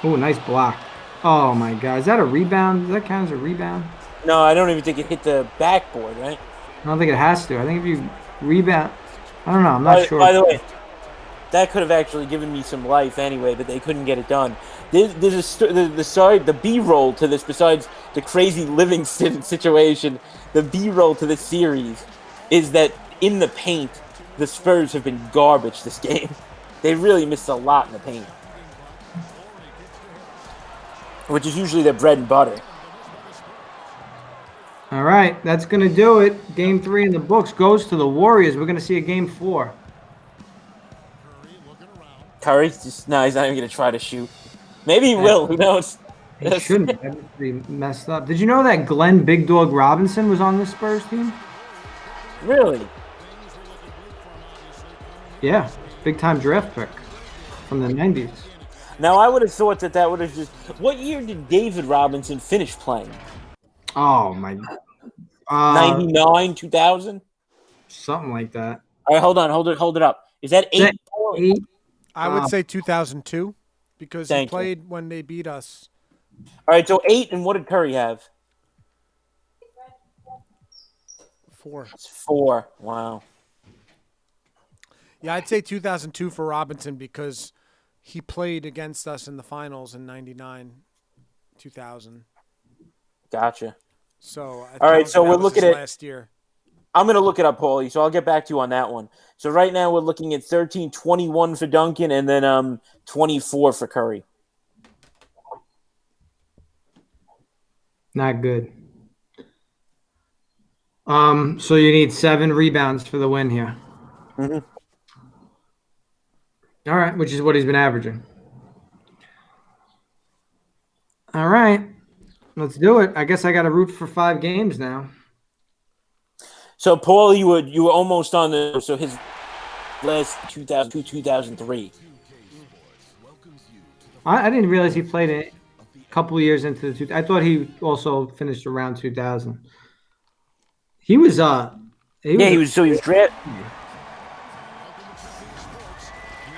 Oh, nice block. Oh, my God. Is that a rebound? Does that count as a rebound? No, I don't even think it hit the backboard, right? I don't think it has to. I think if you rebound, I don't know. I'm not sure. By the way, that could have actually given me some life anyway, but they couldn't get it done. There's the B-roll to this, besides the crazy Livingston situation, the B-roll to this series is that in the paint, the Spurs have been garbage this game. They really missed a lot in the paint, which is usually their bread and butter. All right, that's going to do it. Game 3 in the books goes to the Warriors. We're going to see a game 4. Curry, he's not even going to try to shoot. Maybe he will. Who knows? He shouldn't. That would be messed up. Did you know that Glenn Big Dog Robinson was on the Spurs team? Really? Yeah, big-time draft pick from the 90s. Now, I would have thought that would have just... What year did David Robinson finish playing? Oh, my... 99, 2000? Something like that. All right, hold on. Hold it up. Is that 8? I would say 2002 because he Thank you. played when they beat us. All right, so 8, and what did Curry have? 4. It's 4. Wow. Yeah, I'd say 2002 for Robinson because he played against us in the finals in 99, 2000. Gotcha. So all right, so we're looking at last year. I'm going to look it up, Paulie, so I'll get back to you on that one. So right now we're looking at 13-21 for Duncan and then 24 for Curry. Not good. So you need 7 rebounds for the win here. Mm-hmm. All right, which is what he's been averaging. All right, let's do it. I guess I got to root for 5 games now. So Paul, you were almost on the so his last 2002, 2003. I didn't realize he played a couple of years into the I thought he also finished around 2000. He was he was drafted.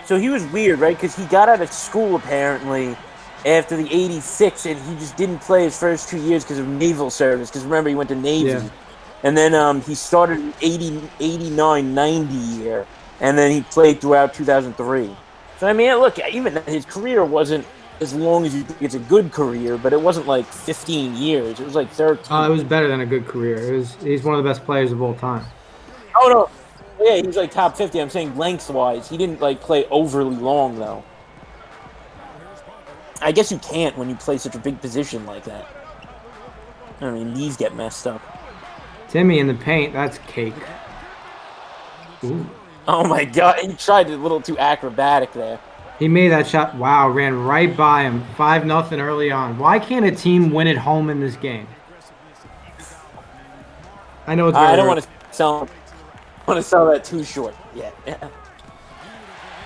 So he was weird, right? Because he got out of school apparently after the 86, and he just didn't play his first 2 years because of naval service. Because remember, he went to Navy. Yeah. And then he started in 89, 90 year, and then he played throughout 2003. So, I mean, look, even his career wasn't as long as you think it's a good career, but it wasn't like 15 years. It was like 13. It was better than a good career. He's one of the best players of all time. Oh, no. Yeah, he's like top 50. I'm saying lengthwise. He didn't like play overly long, though. I guess you can't when you play such a big position like that. I mean, knees get messed up. Timmy in the paint, that's cake. Ooh. Oh my God, he tried a little too acrobatic there. He made that shot. Wow, ran right by him. 5-0 early on. Why can't a team win at home in this game? I know it's I don't want to sell that too short yet. Yeah.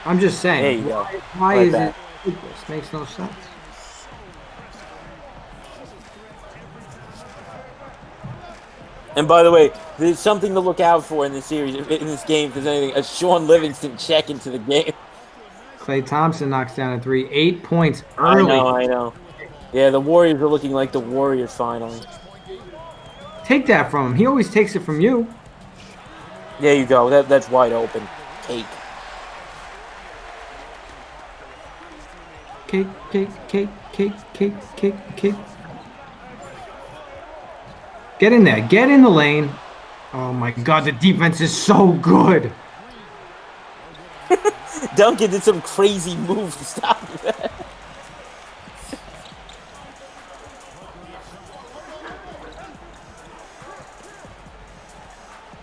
I'm just saying. There you go. Why Right is back. it? This makes no sense. And by the way, there's something to look out for in this series, in this game, if there's anything. A Sean Livingston check into the game. Klay Thompson knocks down a 3. 8 points early. I know. Yeah, the Warriors are looking like the Warriors finally. Take that from him. He always takes it from you. There you go. That's wide open. Cake. Cake, cake, cake, cake, cake, cake, cake. Get in there. Get in the lane. Oh, my God. The defense is so good. Duncan did some crazy move to stop that.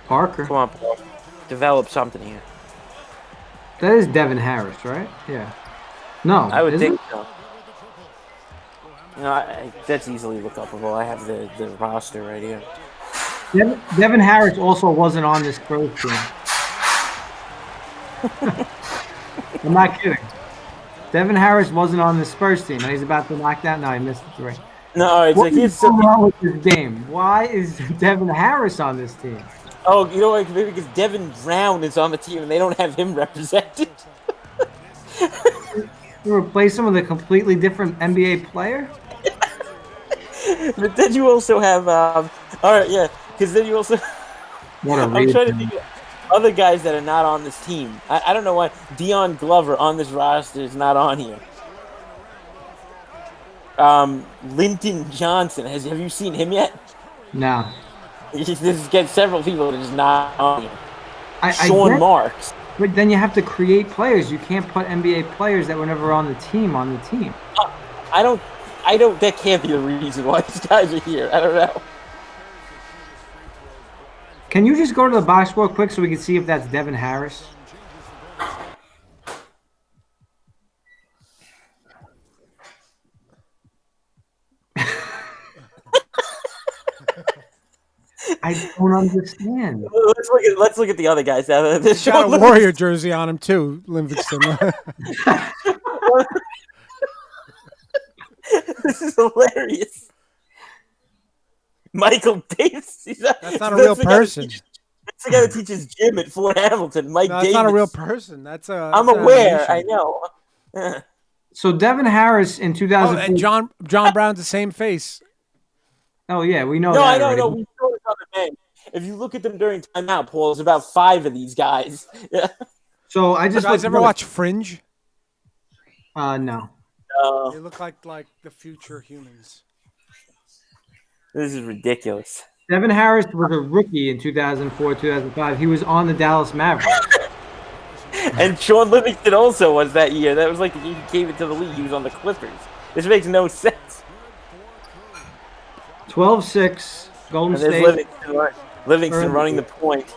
Parker. Come on, Paul. Develop something here. That is Devin Harris, right? Yeah. No. I would is think it? so. No, that's easily look upable. I have the roster right here. Devin Harris also wasn't on this Spurs team. I'm not kidding. Devin Harris wasn't on the Spurs team, and he's about to knock that. No, he missed the three. No, all right. What So is going on with this game? Why is Devin Harris on this team? Oh, you know what? Maybe because Devin Brown is on the team and they don't have him represented. You replace him with a completely different NBA player? But then you also have, all right, yeah, because then you also. What a I'm trying to think of other guys that are not on this team. I don't know why Dion Glover on this roster is not on here. Linton Johnson, have you seen him yet? No. This gets several people that is not on here. Sean Sean Marks. But then you have to create players. You can't put NBA players that were never on the team on the team. I don't. That can't be the reason why these guys are here. I don't know. Can you just go to the box score quick so we can see if that's Devin Harris? I don't understand. Let's look at the other guys. He's got a Warrior jersey on him too, Livingston. This is hilarious. Michael Davis. That's not a real person. That's the guy that teaches gym at Fort Hamilton. Mike no, Davis. That's not a real person. I'm aware. I know. So Devin Harris in 2000. Oh, and John Brown's the same face. Oh yeah, we know. No, that I know. already. No, we saw this other name. If you look at them during timeout, Paul, there's about 5 of these guys. Yeah. So I just you guys ever watch Fringe? No. They look like the future humans. This is ridiculous. Devin Harris was a rookie in 2004, 2005. He was on the Dallas Mavericks. And Sean Livingston also was that year. That was like the year he came into the league. He was on the Clippers. This makes no sense. 12-6, Golden And there's State. Livingston running the point.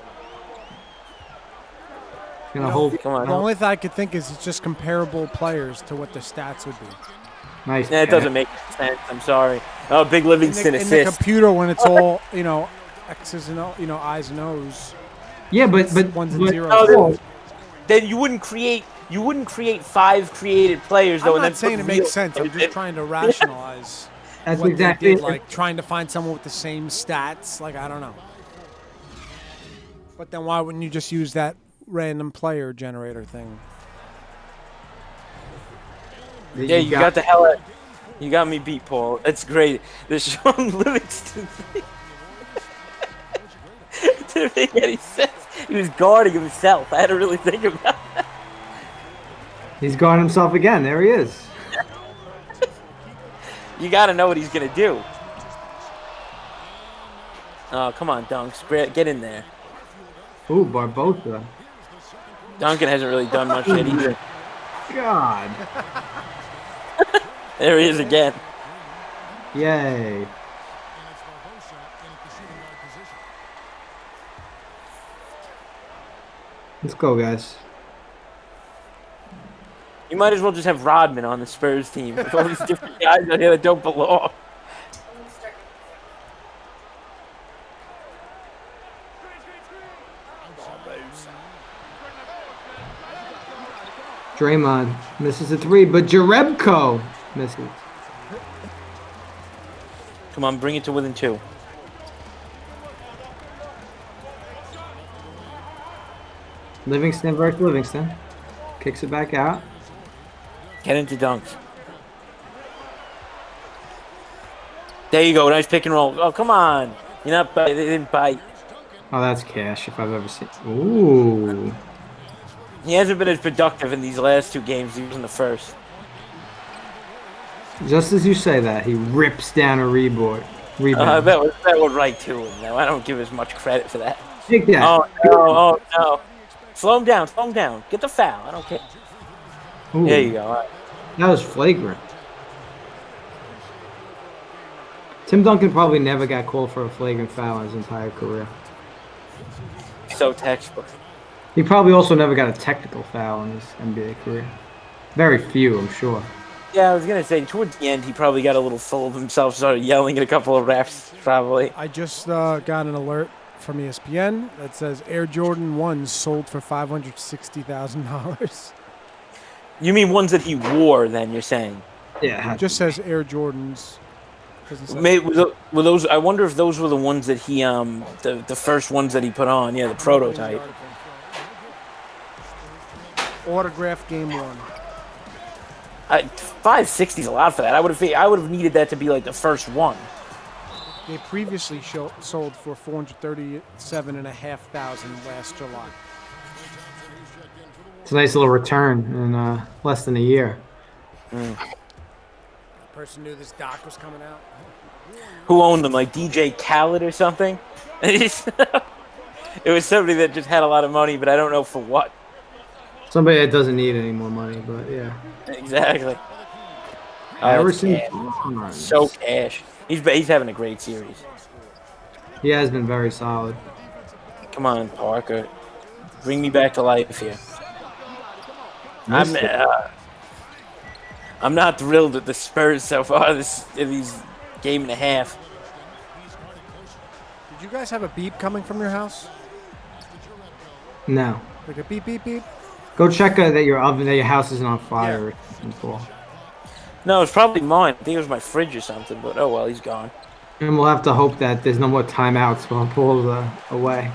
Gonna hold. Come on. The only thing I could think is it's just comparable players to what the stats would be. Nice. Yeah, it doesn't make sense. I'm sorry. Oh, big Livingston in assist. the computer when it's all X's and I's and O's. Yeah, but ones and zeros. Oh, then you wouldn't create 5 created players though. I'm and not saying it makes sense. I'm just trying to rationalize. That's what exactly they did, it. like trying to find someone with the same stats. Like I don't know. But then why wouldn't you just use that random player generator thing? Yeah, you got the hell out. You got me beat, Paul. That's great. The Sean Livingston thing. It didn't make any sense. He was guarding himself. I had to really think about that. He's guarding himself again. There he is. You got to know what he's going to do. Oh, come on, Dunks. Get in there. Ooh, Barbosa. Duncan hasn't really done much yet either. God. There he is again. Yay. Let's go, guys. You might as well just have Rodman on the Spurs team with all these different guys out here that don't belong. Draymond misses a 3, but Jerebko misses. Come on, bring it to within 2. Livingston versus Livingston. Kicks it back out. Get into Dunks. There you go. Nice pick and roll. Oh, come on. You're not. They didn't bite. Oh, that's cash if I've ever seen. Ooh. He hasn't been as productive in these last 2 games as he was in the first. Just as you say that, he rips down a rebound. That was right to him. Now I don't give as much credit for that. Take that. Oh no. Slow him down. Get the foul. I don't care. Ooh, There you go. All right. that was flagrant. Tim Duncan probably never got called for a flagrant foul in his entire career. So textbook. He probably also never got a technical foul in his NBA career. Very few, I'm sure. Yeah, I was gonna say towards the end he probably got a little full of himself, started yelling at a couple of refs. Probably. I just got an alert from ESPN that says Air Jordan 1s sold for $560,000. You mean ones that he wore? Then you're saying? Yeah, It just says Air Jordans. Were those? I wonder if those were the ones that he the first ones that he put on. Yeah, the prototype. Autograph game 1. $560 is a lot for that. I would have needed that to be like the first one. They previously sold for $437,500 last July. it's a nice little return in less than a year. Person knew this doc was coming out. Who owned them? Like DJ Khaled or something? It was somebody that just had a lot of money, but I don't know for what. Somebody that doesn't need any more money, but yeah. Exactly. Harrison, so cash. He's having a great series. he has been very solid. Come on, Parker. Bring me back to life here. I'm not thrilled with the Spurs so far in these game and a half. Did you guys have a beep coming from your house? No. Like a beep, beep, beep? Go check that your house isn't on fire. Yeah. No, it's probably mine. I think it was my fridge or something, but oh well, he's gone. And we'll have to hope that there's no more timeouts while Paul's away.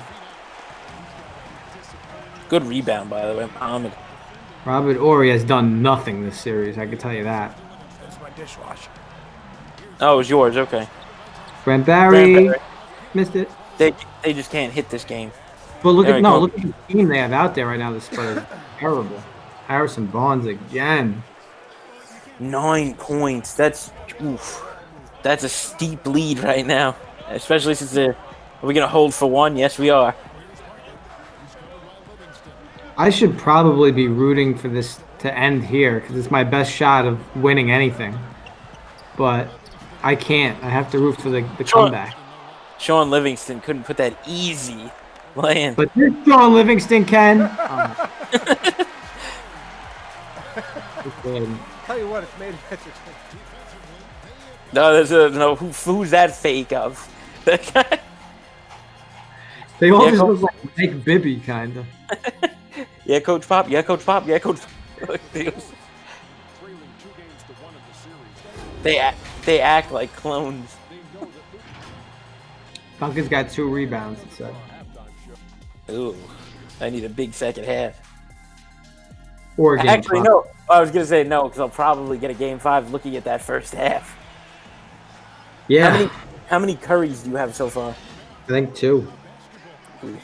Good rebound, by the way, Muhammad. Robert Ory has done nothing this series, I can tell you that. That's my dishwasher. Oh, it was yours, okay. Brent Barry missed it. They just can't hit this game. But look at the team they have out there right now, the Spurs. Terrible. Harrison Barnes again. 9 points. That's a steep lead right now. Especially since are we gonna hold for one? Yes, we are. I should probably be rooting for this to end here because it's my best shot of winning anything. But I can't. I have to root for the comeback. Sean Livingston couldn't put that easy land. But this Sean Livingston can. Tell you what, it's made it entertaining. No, who's that fake of? They all just look like Mike Bibby, kind of. Yeah, Coach Pop. Yeah, Coach Pop. Yeah, Coach Pop. They act like clones. Duncan's got 2 rebounds, it said. Ooh, I need a big second half. Or game Actually, 5. no. I was going to say no because I'll probably get a game 5 looking at that first half. Yeah. How many curries do you have so far? I think 2. Ooh.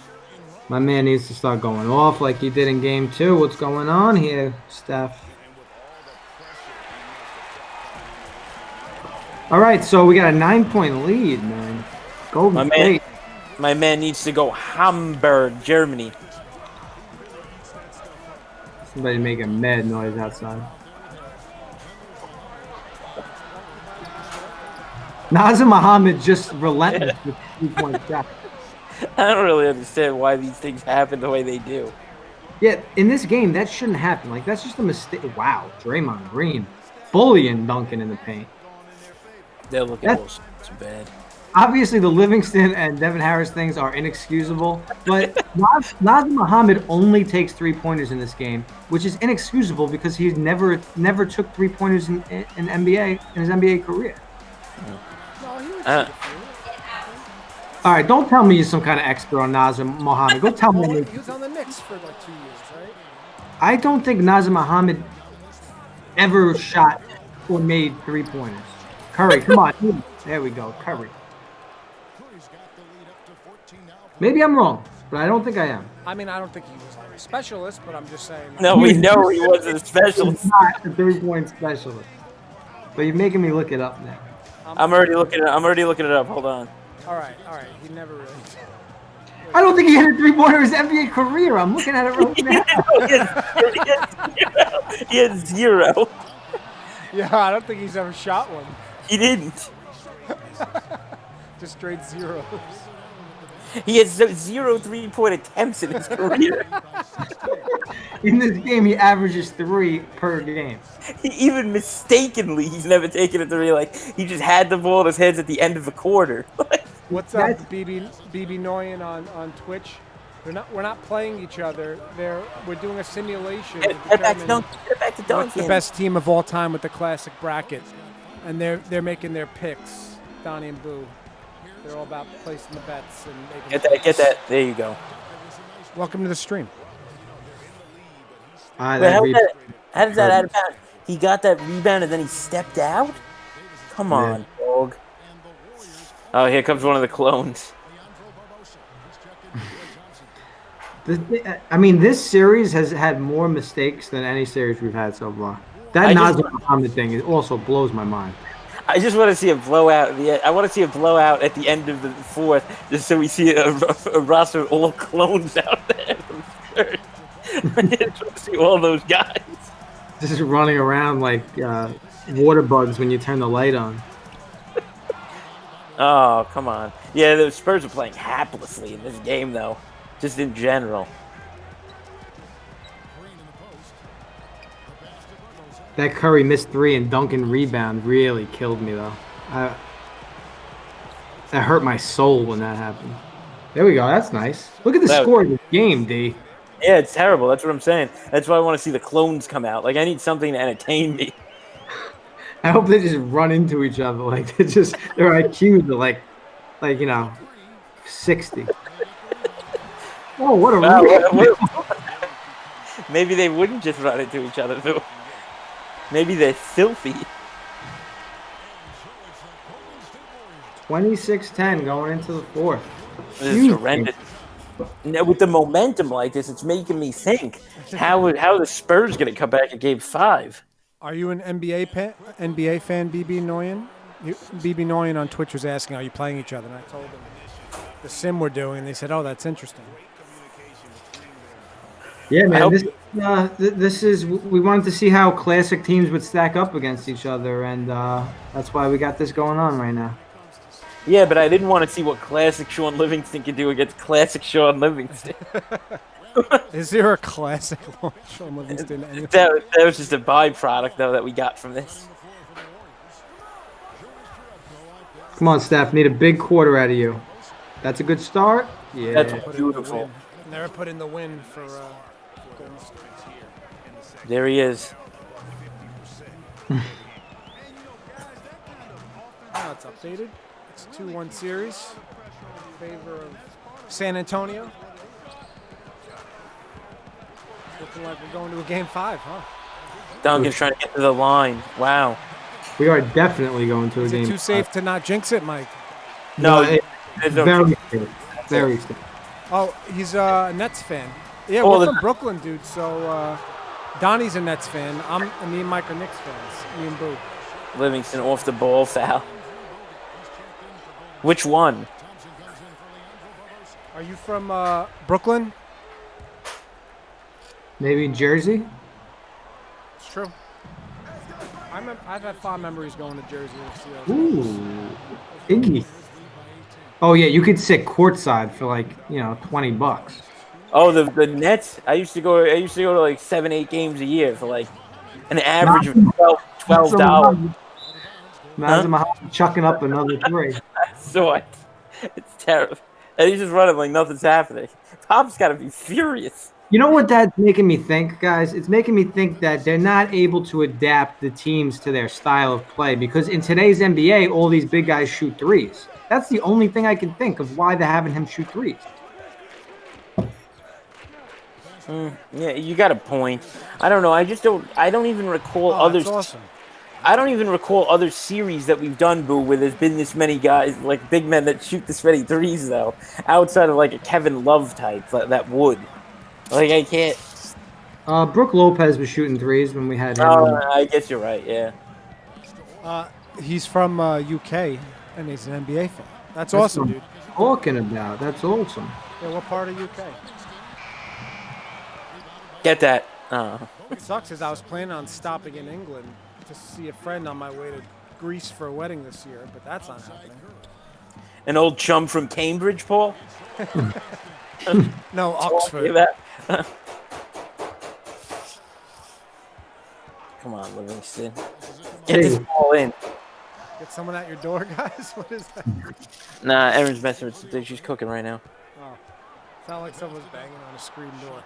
My man needs to start going off like he did in game 2. What's going on here, Steph? All right, so we got a 9-point lead, man. Golden State. My man needs to go Hamburg, Germany. Somebody make a mad noise outside. Nazir Muhammad just relentless with 3-point shot. I don't really understand why these things happen the way they do. Yeah, in this game, that shouldn't happen. Like, that's just a mistake. Wow, Draymond Green. Bullying Duncan in the paint. They're looking so bad. Obviously, the Livingston and Devin Harris things are inexcusable, but Nazir Muhammad only takes 3-pointers in this game, which is inexcusable because he's never took 3-pointers in NBA in his NBA career. All right, don't tell me you're some kind of expert on Nazir Muhammad. Go tell me. He was on the Knicks for like 2 years, right? I don't think Nazir Muhammad ever shot or made 3-pointers. Curry, come on. There we go, Curry. Maybe I'm wrong, but I don't think I am. I mean, I don't think he was like a specialist, but I'm just saying. No, we know he wasn't a specialist. He's not a 3-point specialist. But you're making me look it up now. I'm already looking it up. Hold on. All right. He never really. I don't think he had a 3-pointer in his NBA career. I'm looking at it right now. He had 0. Yeah, I don't think he's ever shot one. He didn't. Just straight zeros. He has 0 3-point attempts in his career. In this game, he averages 3 per game. Even mistakenly, he's never taken a 3. Like, he just had the ball in his hands at the end of the quarter. What's up, BB Noyan on Twitch? We're not playing each other. We're doing a simulation. Get back to Duncan. Get back to Duncan. What's the best team of all time with the classic bracket? And they're making their picks. Donnie and Boo. They're all about placing the bets and making Get that. There you go. Welcome to the stream. How does that out of bounds? He got that rebound and then he stepped out? Come on, dog. Oh, here comes one of the clones. I mean, this series has had more mistakes than any series we've had so far. That Nazir Muhammad thing also blows my mind. I just want to see a blowout. I want to see a blowout at the end of the fourth, just so we see a roster of all clones out there from third. I just want to see all those guys. Just running around like water bugs when you turn the light on. Oh, come on. Yeah, the Spurs are playing haplessly in this game, though. Just in general. That Curry missed 3 and Duncan rebound really killed me, though. That hurt my soul when that happened. There we go. That's nice. Look at the score of this game, D. Yeah, it's terrible. That's what I'm saying. That's why I want to see the clones come out. Like, I need something to entertain me. I hope they just run into each other. Like, their IQs are like 60. Oh, what a Maybe they wouldn't just run into each other, though. Maybe they're filthy. 26-10 going into the fourth. This is horrendous. Now, with the momentum like this, it's making me think how the Spurs going to come back in Game 5. Are you an NBA fan, BB Noyan? BB Noyan on Twitch was asking, are you playing each other? And I told him the sim we're doing, and they said, oh, that's interesting. Yeah, man. This is we wanted to see how classic teams would stack up against each other, and that's why we got this going on right now. Yeah, but I didn't want to see what classic Sean Livingston could do against classic Sean Livingston. Is there a classic Sean Livingston? That was just a byproduct, though, that we got from this. Come on, Steph. Need a big quarter out of you. That's a good start. Yeah. That's beautiful. Never put in the win for. There he is. Now it's updated. It's a 2-1 series in favor of San Antonio. Looking like we're going to a Game 5, huh? Duncan's trying to get to the line. Wow. We are definitely going to a game. Is it too safe to not jinx it, Mike? No, very safe. Very safe. Oh, he's a Nets fan. Yeah, we're from Brooklyn, dude. So Donnie's a Nets fan. Me and Mike are Knicks fans. Me and Boo. Livingston off the ball foul. Which one? Are you from Brooklyn? Maybe Jersey? It's true. I've had fond memories going to Jersey. Ooh, Iggy. Oh yeah, you could sit courtside for like $20. Oh, the Nets. I used to go to like 7-8 games a year for like an average of $12. Imagine chucking up another 3. I saw it. It's terrible. And he's just running like nothing's happening. Pop's got to be furious. You know what that's making me think, guys? It's making me think that they're not able to adapt the teams to their style of play because in today's NBA, all these big guys shoot threes. That's the only thing I can think of why they're having him shoot threes. Yeah, you got a point. I don't know. I don't even recall others. That's awesome. I don't even recall other series that we've done, Boo, where there's been this many guys, like big men that shoot this many threes, though. Outside of like a Kevin Love type that would. Like, I can't. Brooke Lopez was shooting threes when we had him. Oh, I guess you're right, yeah. He's from UK, and he's an NBA fan. That's awesome, dude. Talking about. That's awesome. Yeah, what part of UK? Get that. What sucks is I was planning on stopping in England to see a friend on my way to Greece for a wedding this year, but that's not happening. An old chum from Cambridge, Paul? No, Oxford. Come on, Livingston. Get this ball in. Get someone at your door, guys? What is that? Nah, Erin's messing with something. She's cooking right now. Oh. Sound like someone's banging on a screen door.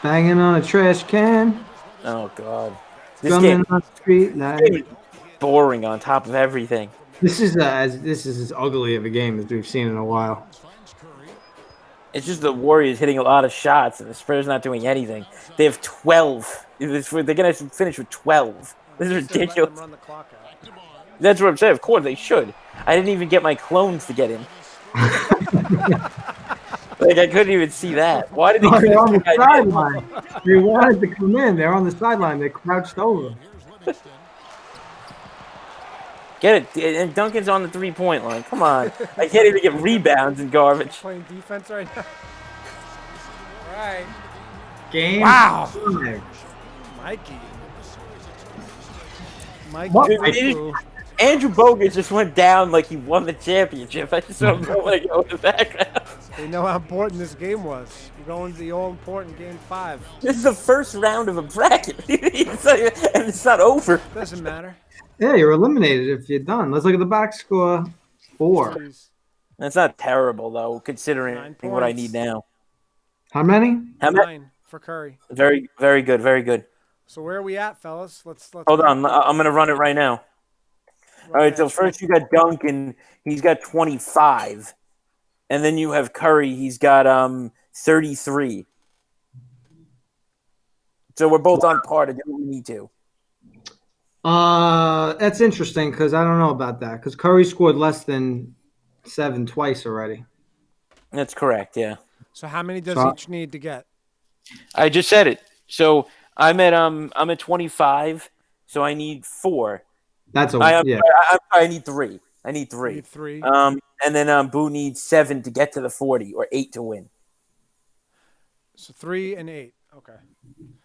Banging on a trash can. Oh God, Drumming on the street this game is boring on top of everything. This is as ugly of a game as we've seen in a while. It's just the Warriors hitting a lot of shots and the Spurs not doing anything. They have 12. They're gonna finish with 12. This is ridiculous. Run the clock out. That's what I'm saying. Of course they should. I didn't even get my clones to get in. Like I couldn't even see that. Why did they? They're on the sideline. They wanted to come in. They're on the sideline. They crouched over. Get it. And Duncan's on the 3-point line. Come on. I can't even get rebounds and garbage. Playing defense right now. All right. Game. Wow. 5. Mikey. Dude, Andrew Bogut just went down like he won the championship. I just don't know what to go in the background. They know how important this game was. We're going to the all-important Game 5. This is the first round of a bracket. And it's not over. Doesn't matter. Yeah, you're eliminated if you're done. Let's look at the box score. 4. That's not terrible, though, considering what I need now. How many? 9 for Curry. Very, very good. Very good. So where are we at, fellas? Let's Hold on. I'm going to run it right now. All right, so first you got Duncan. He's got 25. And then you have Curry. He's got 33. So we're both on par to do what we need to. That's interesting because I don't know about that because Curry scored less than 7 twice already. That's correct, yeah. So how many does each need to get? I just said it. So I'm at 25. So I need 4. That's I need 3. I need 3. You need 3. And then Boo needs 7 to get to the 40 or 8 to win. So 3 and 8. Okay.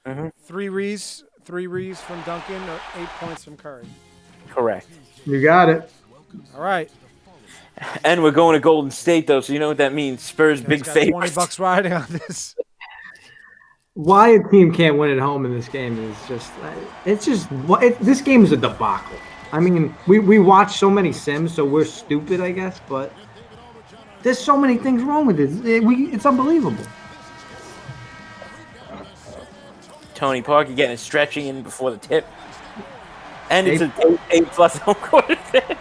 Mm-hmm. 3 rees from Duncan or 8 points from Curry. Correct. You got it. All right. And we're going to Golden State though, so you know what that means. Spurs big favorites. $20 riding on this. Why a team can't win at home in this game is this game is a debacle. I mean, we watch so many sims, so we're stupid, I guess, but there's so many things wrong with it. It's unbelievable. Tony Parker getting a stretching in before the tip. And it's an 8+ home court advantage.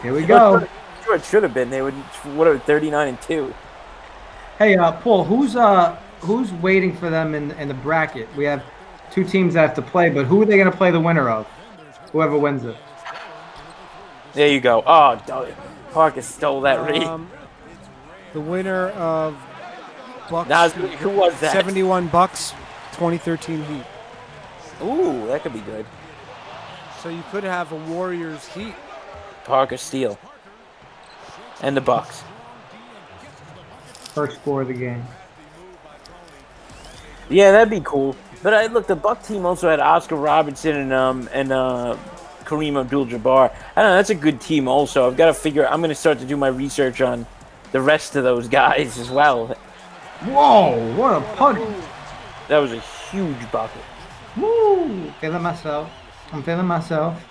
Here we go. Sure, it should have been. They would 39-2. Hey, Paul, who's waiting for them in the bracket? We have 2 teams that have to play, but who are they going to play the winner of? Whoever wins it. There you go. Oh, Parker stole that read. The winner of Bucks. Who was that? 71 Bucks, 2013 Heat. Ooh, that could be good. So you could have a Warriors Heat. Parker steal. And the Bucks. First score of the game. Yeah, that'd be cool. But look, the Buck team also had Oscar Robertson and Kareem Abdul-Jabbar. I don't know. That's a good team. Also, I've got to figure. I'm going to start to do my research on the rest of those guys as well. Whoa! What a punt! That was a huge bucket. Woo! Feeling myself. I'm feeling myself.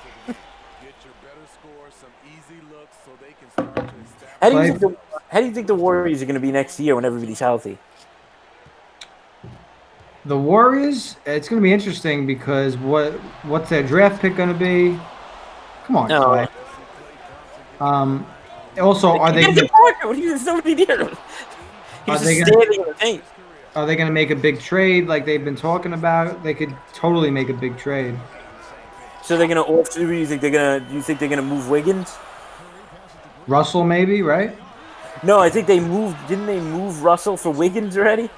How do you think the Warriors are going to be next year when everybody's healthy? The Warriors, it's going to be interesting because what's their draft pick going to be? Come on, Clay. Also, are they? What are you somebody near? He's standing in the paint. Are they going to make a big trade like they've been talking about? They could totally make a big trade. So they're going to do you think they're going to move Wiggins? Russell, maybe, right? No, I think they moved. Didn't they move Russell for Wiggins already?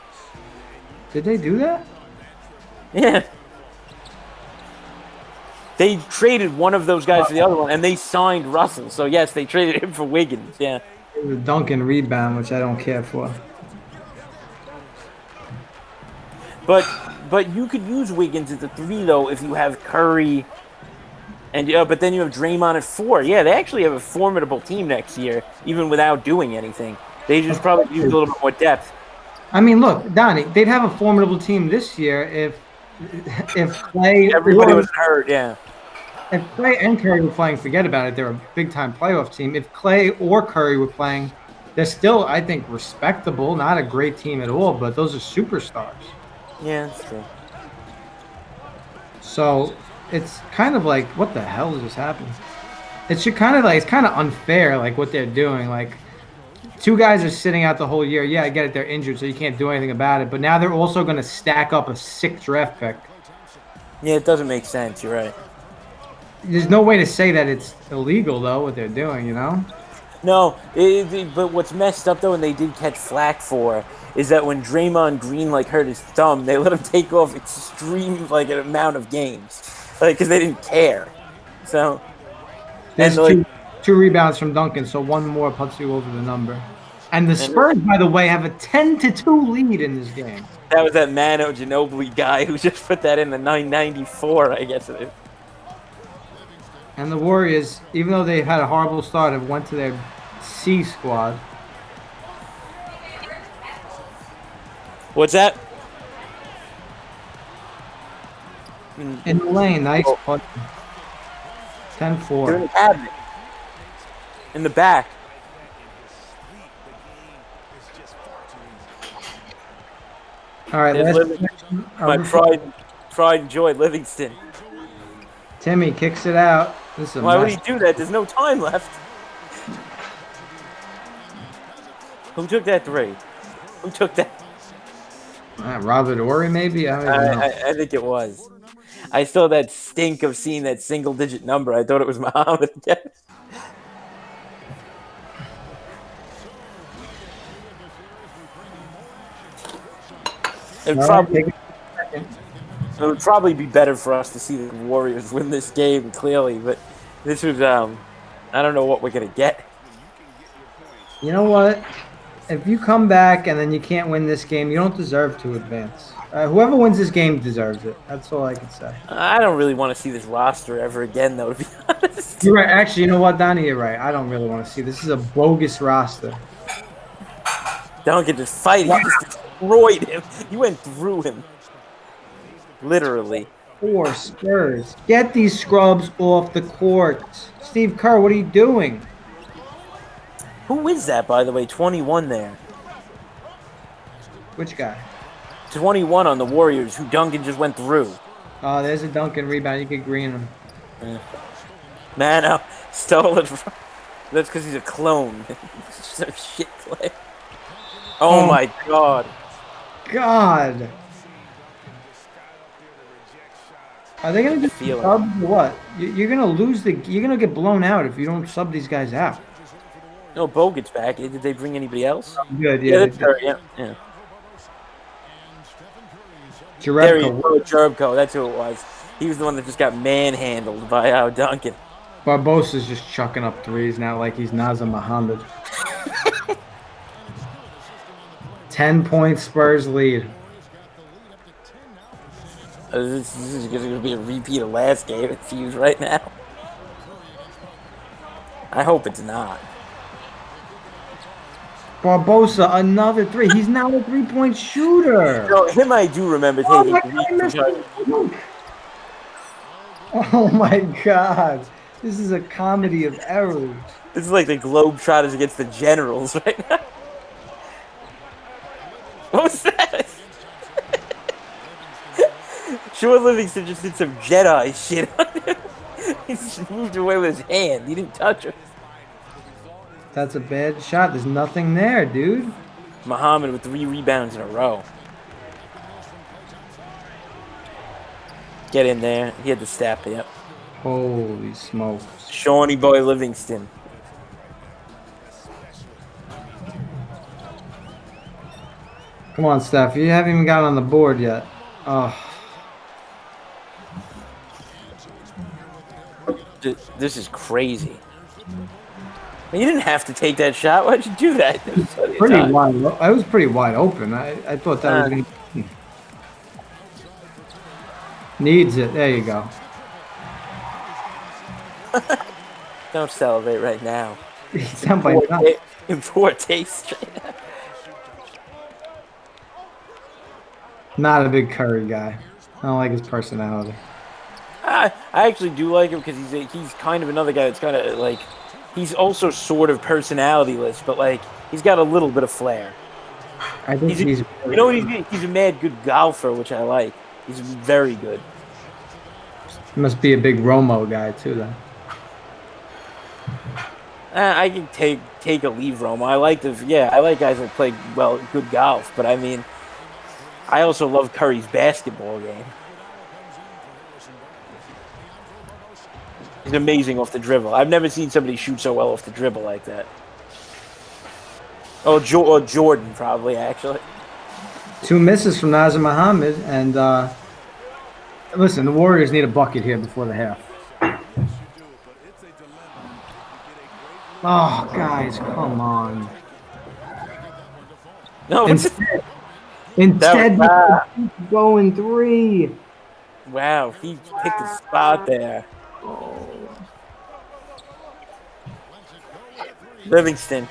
Did they do that? Yeah. They traded one of those guys for the other one, and they signed Russell. So, yes, they traded him for Wiggins, yeah. It was a Duncan rebound, which I don't care for. But you could use Wiggins at the 3, though, if you have Curry. And but then you have Draymond at 4. Yeah, they actually have a formidable team next year, even without doing anything. They just probably use a little bit more depth. I mean, look, Donnie, they'd have a formidable team this year if Clay everybody was hurt, yeah. If Clay and Curry were playing, forget about it. They're a big-time playoff team. If Clay or Curry were playing, They're still, I think, respectable. Not a great team at all, but those are superstars. Yeah, that's true. So it's kind of like, what the hell just happened? It's kind of like it's kind of unfair, like what they're doing. Like two guys are sitting out the whole year. Yeah, I get it, they're injured, so you can't do anything about it. But now they're also going to stack up a sick draft pick. Yeah, it doesn't make sense. You're right. There's no way to say that it's illegal, though, what they're doing. No, but what's messed up though, and they did catch flack for, is that when Draymond Green hurt his thumb, they let him take off extreme an amount of games, because they didn't care. So There's and two rebounds from Duncan, so one more puts you over the number. And the Spurs, by the way, have a 10-2 lead in this game. that was that Manu Ginobili guy who just put that in the 994, I guess it is. And the Warriors, even though they had a horrible start, have went to their C squad. What's that? In the lane, nice putt. 10-4. They're in the cabinet. In the back. All right, my pride and joy, Livingston. Timmy kicks it out. This is a Why would mess. he do that? There's no time left. Who took that three? Who took that? Robert Ory, maybe? I don't even know. I think it was. I saw that stink of seeing that single-digit number. I thought it was Muhammad again. It would probably be better for us to see the Warriors win this game, clearly, but this was, I don't know what we're going to get. You know what? If you come back and then you can't win this game, you don't deserve to advance. Whoever wins this game deserves it. That's all I can say. I don't really want to see this roster ever again, though, to be honest. You're right. Actually, you know what, Donnie? You're right. I don't really want to see. This is a bogus roster. Duncan just fighting. He just destroyed him. He went through him. Literally. 4 Spurs. Get these scrubs off the court. Steve Kerr, what are you doing? Who is that, by the way? 21 there. Which guy? 21 on the Warriors, who Duncan just went through. Oh, there's a Duncan rebound. You could green him. Man, stole it. That's because he's a clone. Some shit play. Oh my God. God. Are they gonna do subs or what? You're gonna lose You're gonna get blown out if you don't sub these guys out. No, Bo gets back. Did they bring anybody else? Good, yeah. Yeah. Jerebko. That's who it was. He was the one that just got manhandled by Duncan. Barbosa's just chucking up threes now like he's Nazem Muhammad. 10-point Spurs lead. This is going to be a repeat of last game, it seems, right now. I hope it's not. Barbosa, another three. He's now a 3-point shooter. No, him I do remember taking. Oh my God. This is a comedy of errors. This is like the Globetrotters against the Generals right now. What was that? Sean Livingston just did some Jedi shit on him. He just moved away with his hand. He didn't touch him. That's a bad shot. There's nothing there, dude. Muhammad with 3 rebounds in a row. Get in there. He had the step, yep. Holy smokes. Shawnee Boy Livingston. Come on, Steph. You haven't even gotten on the board yet. Oh. This is crazy. You didn't have to take that shot. Why'd you do that? I was pretty wide open. I thought that was going to... Needs it. There you go. Don't celebrate right now. In poor taste. Not a big Curry guy. I don't like his personality. I actually do like him because he's kind of another guy that's kind of like... He's also sort of personality-less, but like He's got a little bit of flair. I think he's you know what he's a mad good golfer, which I like. He's very good. he must be a big Romo guy too, though. I can take a leave Roma. I like guys that play good golf. But I mean, I also love Curry's basketball game. He's amazing off the dribble. I've never seen somebody shoot so well off the dribble like that. Oh, Jordan probably actually. 2 misses from Nazir Muhammad, and listen, the Warriors need a bucket here before the half. Oh, guys, come on. No, Instead, going 3. Wow, he picked a spot there. Livingston.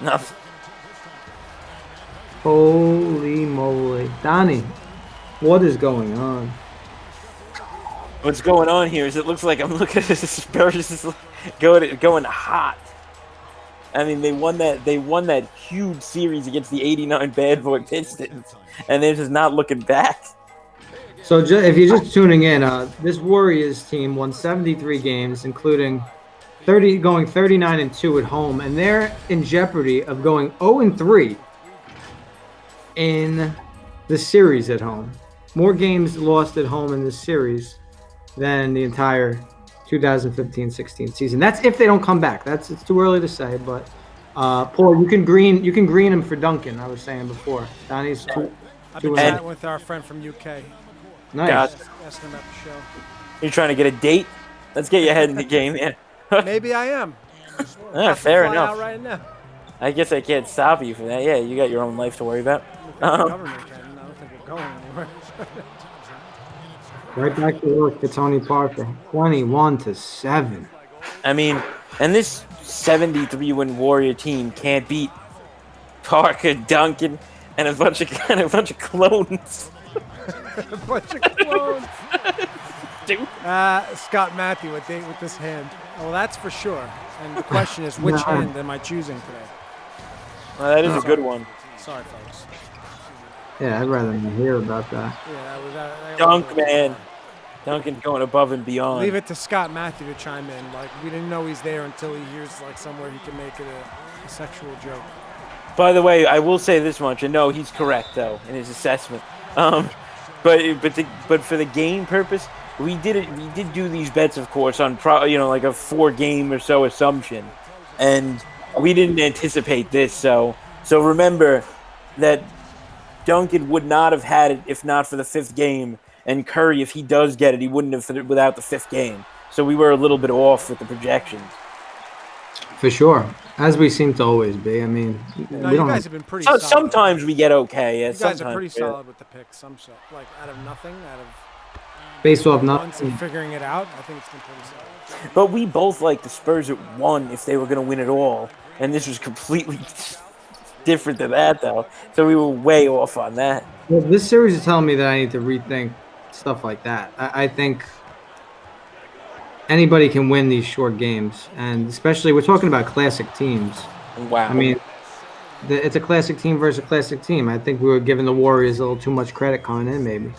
Nothing. Holy moly. Donnie, what is going on? What's going on here is it looks like I'm looking at the Spurs going hot. I mean, they won that huge series against the '89 Bad Boy Pistons, and they're just not looking back. So if you're just tuning in, this Warriors team won 73 games, including going 39-2 at home, and they're in jeopardy of going 0-3 in the series at home. More games lost at home in this series than the entire 2015-16 season. That's if they don't come back. It's too early to say, but Paul, you can green him for Duncan. I was saying before. Donnie's I've been chatting with our friend from UK. Nice. Asking about the show. You're trying to get a date? Let's get your head in the game, man. Maybe I am. Fair enough. Out right now. I guess I can't stop you from that. Yeah, you got your own life to worry about. The government can. I don't think we're going anywhere. Right back to work for Tony Parker. 21-7. I mean, and this 73-win Warrior team can't beat Parker, Duncan, and a bunch of clones. A bunch of clones. Dude. Scott Matthew with this hand. Well, that's for sure. And the question is, which hand am I choosing today? Well, that is a good one. Sorry, folks. Yeah, I'd rather not hear about that. Yeah, that Dunk, man. Duncan's going above and beyond. Leave it to Scott Matthew to chime in. Like, we didn't know he's there until he hears like somewhere he can make it a sexual joke. By the way, I will say this much, and no, he's correct though in his assessment. But for the game purpose, we did do these bets, of course, on like a 4-game or so assumption, and we didn't anticipate this. So remember that Duncan would not have had it if not for the 5th game, and Curry, if he does get it, he wouldn't have without the 5th game. So we were a little bit off with the projections. For sure, as we seem to always be. I mean, no, you guys have been pretty solid. Sometimes we get okay. Yeah, you guys are pretty solid with the picks. Like out of nothing, based off nothing, and figuring it out. I think it's been pretty solid. But we both like the Spurs at 1 if they were going to win it all, and this was completely different than that, though. So we were way off on that. Well, this series is telling me that I need to rethink stuff like that. I think anybody can win these short games, and especially we're talking about classic teams. Wow. I mean, it's a classic team versus a classic team. I think we were giving the Warriors a little too much credit coming in, maybe.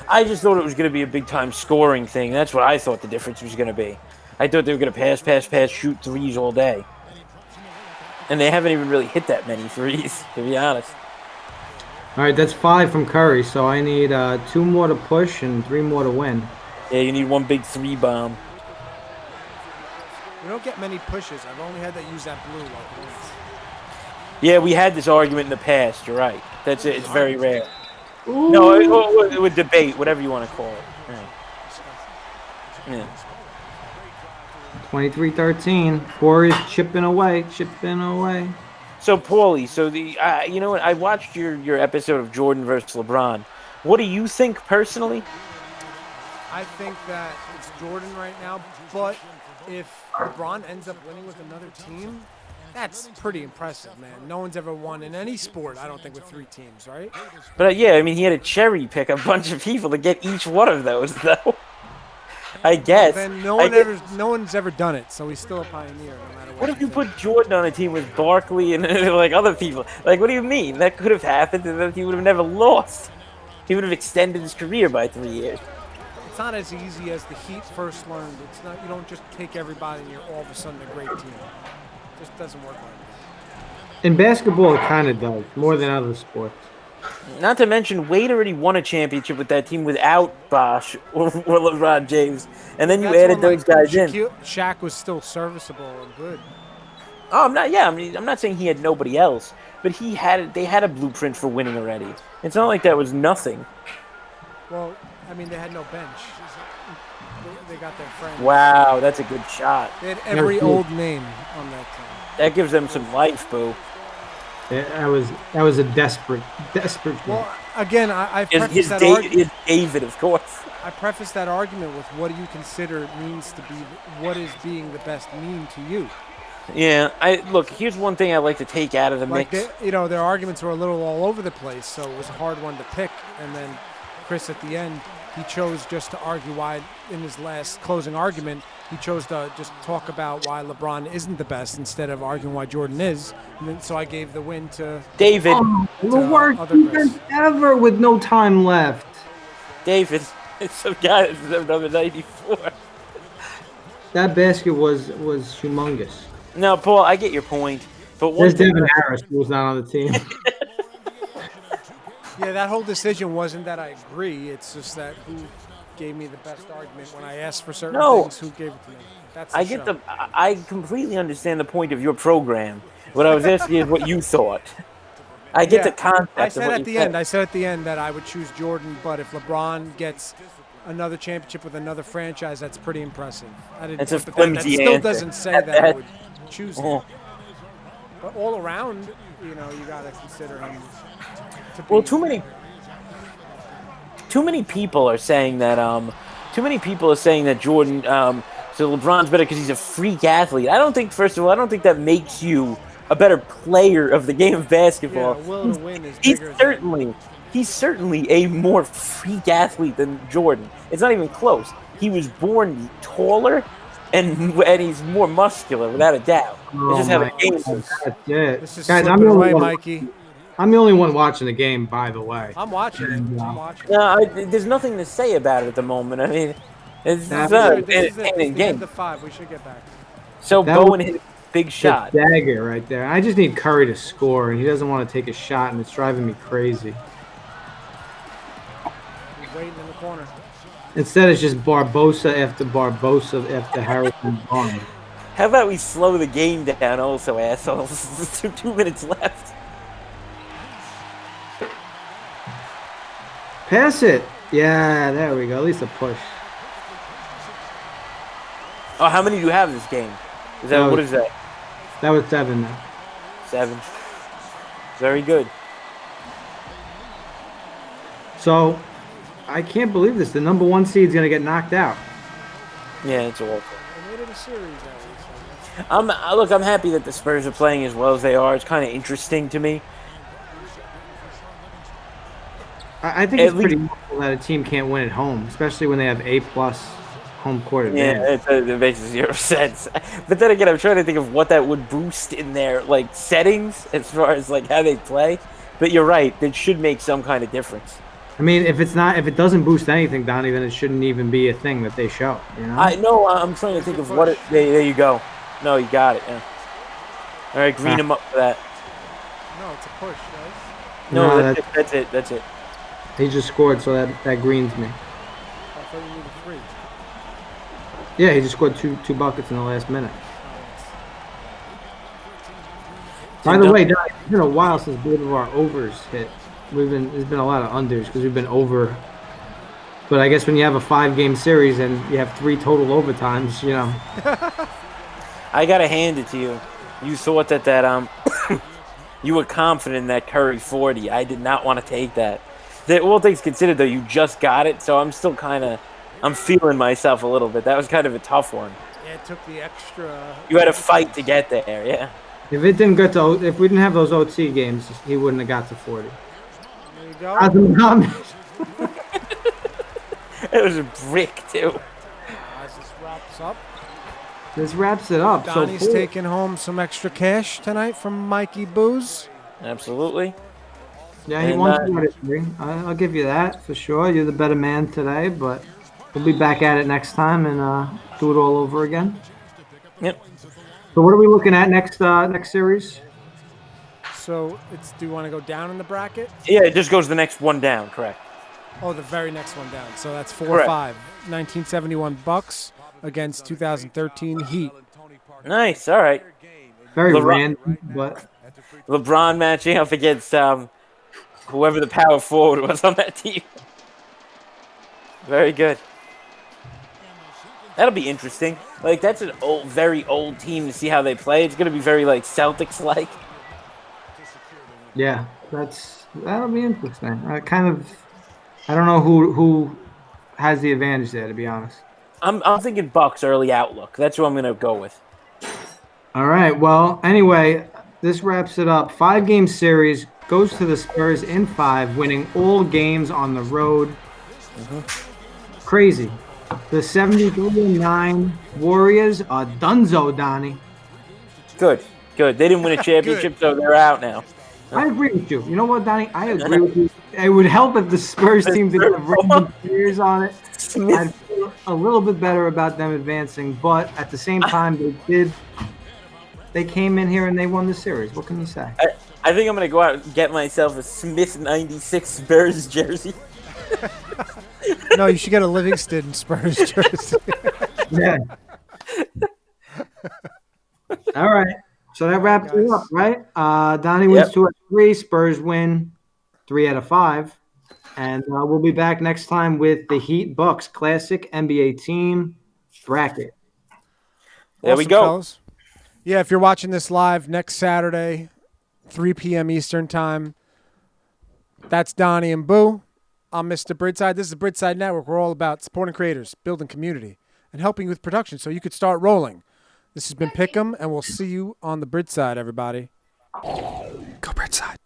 I just thought it was going to be a big-time scoring thing. That's what I thought the difference was going to be. I thought they were going to pass, shoot threes all day. And they haven't even really hit that many threes, to be honest. All right, that's 5 from Curry, so I need 2 more to push and 3 more to win. Yeah, you need one big 3-bomb. We don't get many pushes. I've only had that use that blue like once. Yeah, we had this argument in the past. You're right. That's it. It's very rare. Ooh. No, it would debate, whatever you want to call it. Yeah. 23-13. Warriors chipping away. So, Paulie, you know what? I watched your episode of Jordan versus LeBron. What do you think personally? I think that it's Jordan right now, but if LeBron ends up winning with another team, that's pretty impressive, man. No one's ever won in any sport, I don't think, with 3 teams, right? But yeah, I mean, he had to cherry pick a bunch of people to get each one of those, though. I guess. Then no one's ever done it, so he's still a pioneer no matter what. What if you put Jordan on a team with Barkley and like other people? Like, what do you mean? That could have happened, and then he would have never lost. He would have extended his career by 3 years. It's not as easy as the Heat first learned. It's not. You don't just take everybody and you're all of a sudden a great team. It just doesn't work like that. In basketball, it kind of does more than other sports. Not to mention, Wade already won a championship with that team without Bosh or LeBron James, and then you added those guys in. Shaq was still serviceable and good. Oh, I'm not. Yeah, I mean, I'm not saying he had nobody else, but they had a blueprint for winning already. It's not like that was nothing. Well, I mean, they had no bench. They got their friend. Wow, that's a good shot. They had every old name on that team. That gives them some life, Boo. Yeah, that was a desperate. Well, again, I His David, of course. I preface that argument with what do you consider it means to be? What is being the best mean to you? Yeah, look. Here's one thing I like to take out of the mix. Their arguments were a little all over the place, so it was a hard one to pick. And then Chris, at the end, he chose just to argue why, in his last closing argument, he chose to just talk about why LeBron isn't the best instead of arguing why Jordan is. And then, so I gave the win to David. The worst defense ever with no time left. David, it's some guy that's number 94. That basket was humongous. No, Paul, I get your point. But there's Devin Harris, who was not on the team. Yeah, that whole decision wasn't that I agree. It's just that who gave me the best argument when I asked for certain things, who gave it to me. That's I completely understand the point of your program. What I was asking is what you thought. I get the concept. I said at the end that I would choose Jordan, but if LeBron gets another championship with another franchise, that's pretty impressive. It's a flimsy That still doesn't say that I would choose him. But all around, you got to consider him. Well, too many people are saying that. Jordan. So LeBron's better because he's a freak athlete. First of all, I don't think that makes you a better player of the game of basketball. Yeah, will to win is bigger. He's certainly a more freak athlete than Jordan. It's not even close. He was born taller, and he's more muscular, without a doubt. That's it. This is guys, I'm the only one, Mikey. I'm the only one watching the game, by the way. I'm watching. No, there's nothing to say about it at the moment. I mean, it's game. The 5. We should get back. So Bowen hit a big shot. Dagger right there. I just need Curry to score, and he doesn't want to take a shot, and it's driving me crazy. He's waiting in the corner. Instead, it's just Barbosa after Harrison Barnes. How about we slow the game down also, assholes? 2 minutes left. Pass it. Yeah, there we go. At least a push. Oh, how many do you have in this game? What is that? That was 7 now. 7. Very good. So, I can't believe this. The number 1 seed's going to get knocked out. Yeah, it's awful. They made it a series, Look, I'm happy that the Spurs are playing as well as they are. It's kind of interesting to me. I think it's pretty normal that a team can't win at home, especially when they have A+ home court advantage. Yeah, it makes 0 sense. But then again, I'm trying to think of what that would boost in their settings as far as how they play. But you're right; it should make some kind of difference. I mean, if it doesn't boost anything, Donnie, then it shouldn't even be a thing that they show. You know? I know. I'm trying to think of what. There you go. No, you got it. Yeah. All right, green him up for that. No, it's a push, right? No, that's it. He just scored, so that greens me. I thought you needed 3. Yeah, he just scored two buckets in the last minute. By the way, Donnie, it's been a while since both of our overs hit. There's been a lot of unders because we've been over. But I guess when you have a 5-game series and you have 3 total overtimes, I gotta hand it to you. You thought that you were confident in that Curry 40. I did not want to take that. All things considered, though, you just got it, so I'm still I'm feeling myself a little bit. That was kind of a tough one. Yeah, it took the extra. You had to fight to get there, yeah. If we didn't have those OT games, he wouldn't have got to 40. There you go. It was a brick, too. up. This wraps it up. Donnie's taking home some extra cash tonight from Mikey Booze. Absolutely. Yeah, he won 2 out of 3. I'll give you that for sure. You're the better man today, but we'll be back at it next time and do it all over again. Yep. So what are we looking at next series? So do you want to go down in the bracket? Yeah, it just goes the next one down, correct. Oh, the very next one down. So that's 4-5. Correct. 1971 Bucks against 2013 Heat. Nice. All right. Very random, but LeBron matching up against whoever the power forward was on that team. Very good. That'll be interesting. Like, that's an very old team to see how they play. It's going to be very, like, Celtics-like. yeah, that'll be interesting. I don't know who has the advantage there, to be honest. I'm thinking Bucks early outlook. That's what I'm going to go with. All right. Well, anyway, this wraps it up. 5-game series goes to the Spurs in 5, winning all games on the road. Crazy. The 73-9 Warriors are donezo, Donnie. Good. They didn't win a championship, so they're out now. I agree with you. You know what, Donnie? I agree with you. It would help if the Spurs team did have random players on it. I'd feel a little bit better about them advancing, but at the same time, they came in here and they won the series. What can you say? I think I'm going to go out and get myself a Smith 96 Spurs jersey. No, you should get a Livingston Spurs jersey. Yeah. All right. So that wraps it up, right? Donnie wins 2 out of 3. Spurs win 3 out of 5. And we'll be back next time with the Heat Bucks Classic NBA Team Bracket. There we go. Fellas. Yeah, if you're watching this live next Saturday, 3 p.m. Eastern Time, that's Donnie and Boo. I'm Mr. Bridgeside. This is the Bridgeside Network. We're all about supporting creators, building community, and helping you with production so you could start rolling. This has been Pick'em, and we'll see you on the Bridgeside, everybody. Go Bridgeside.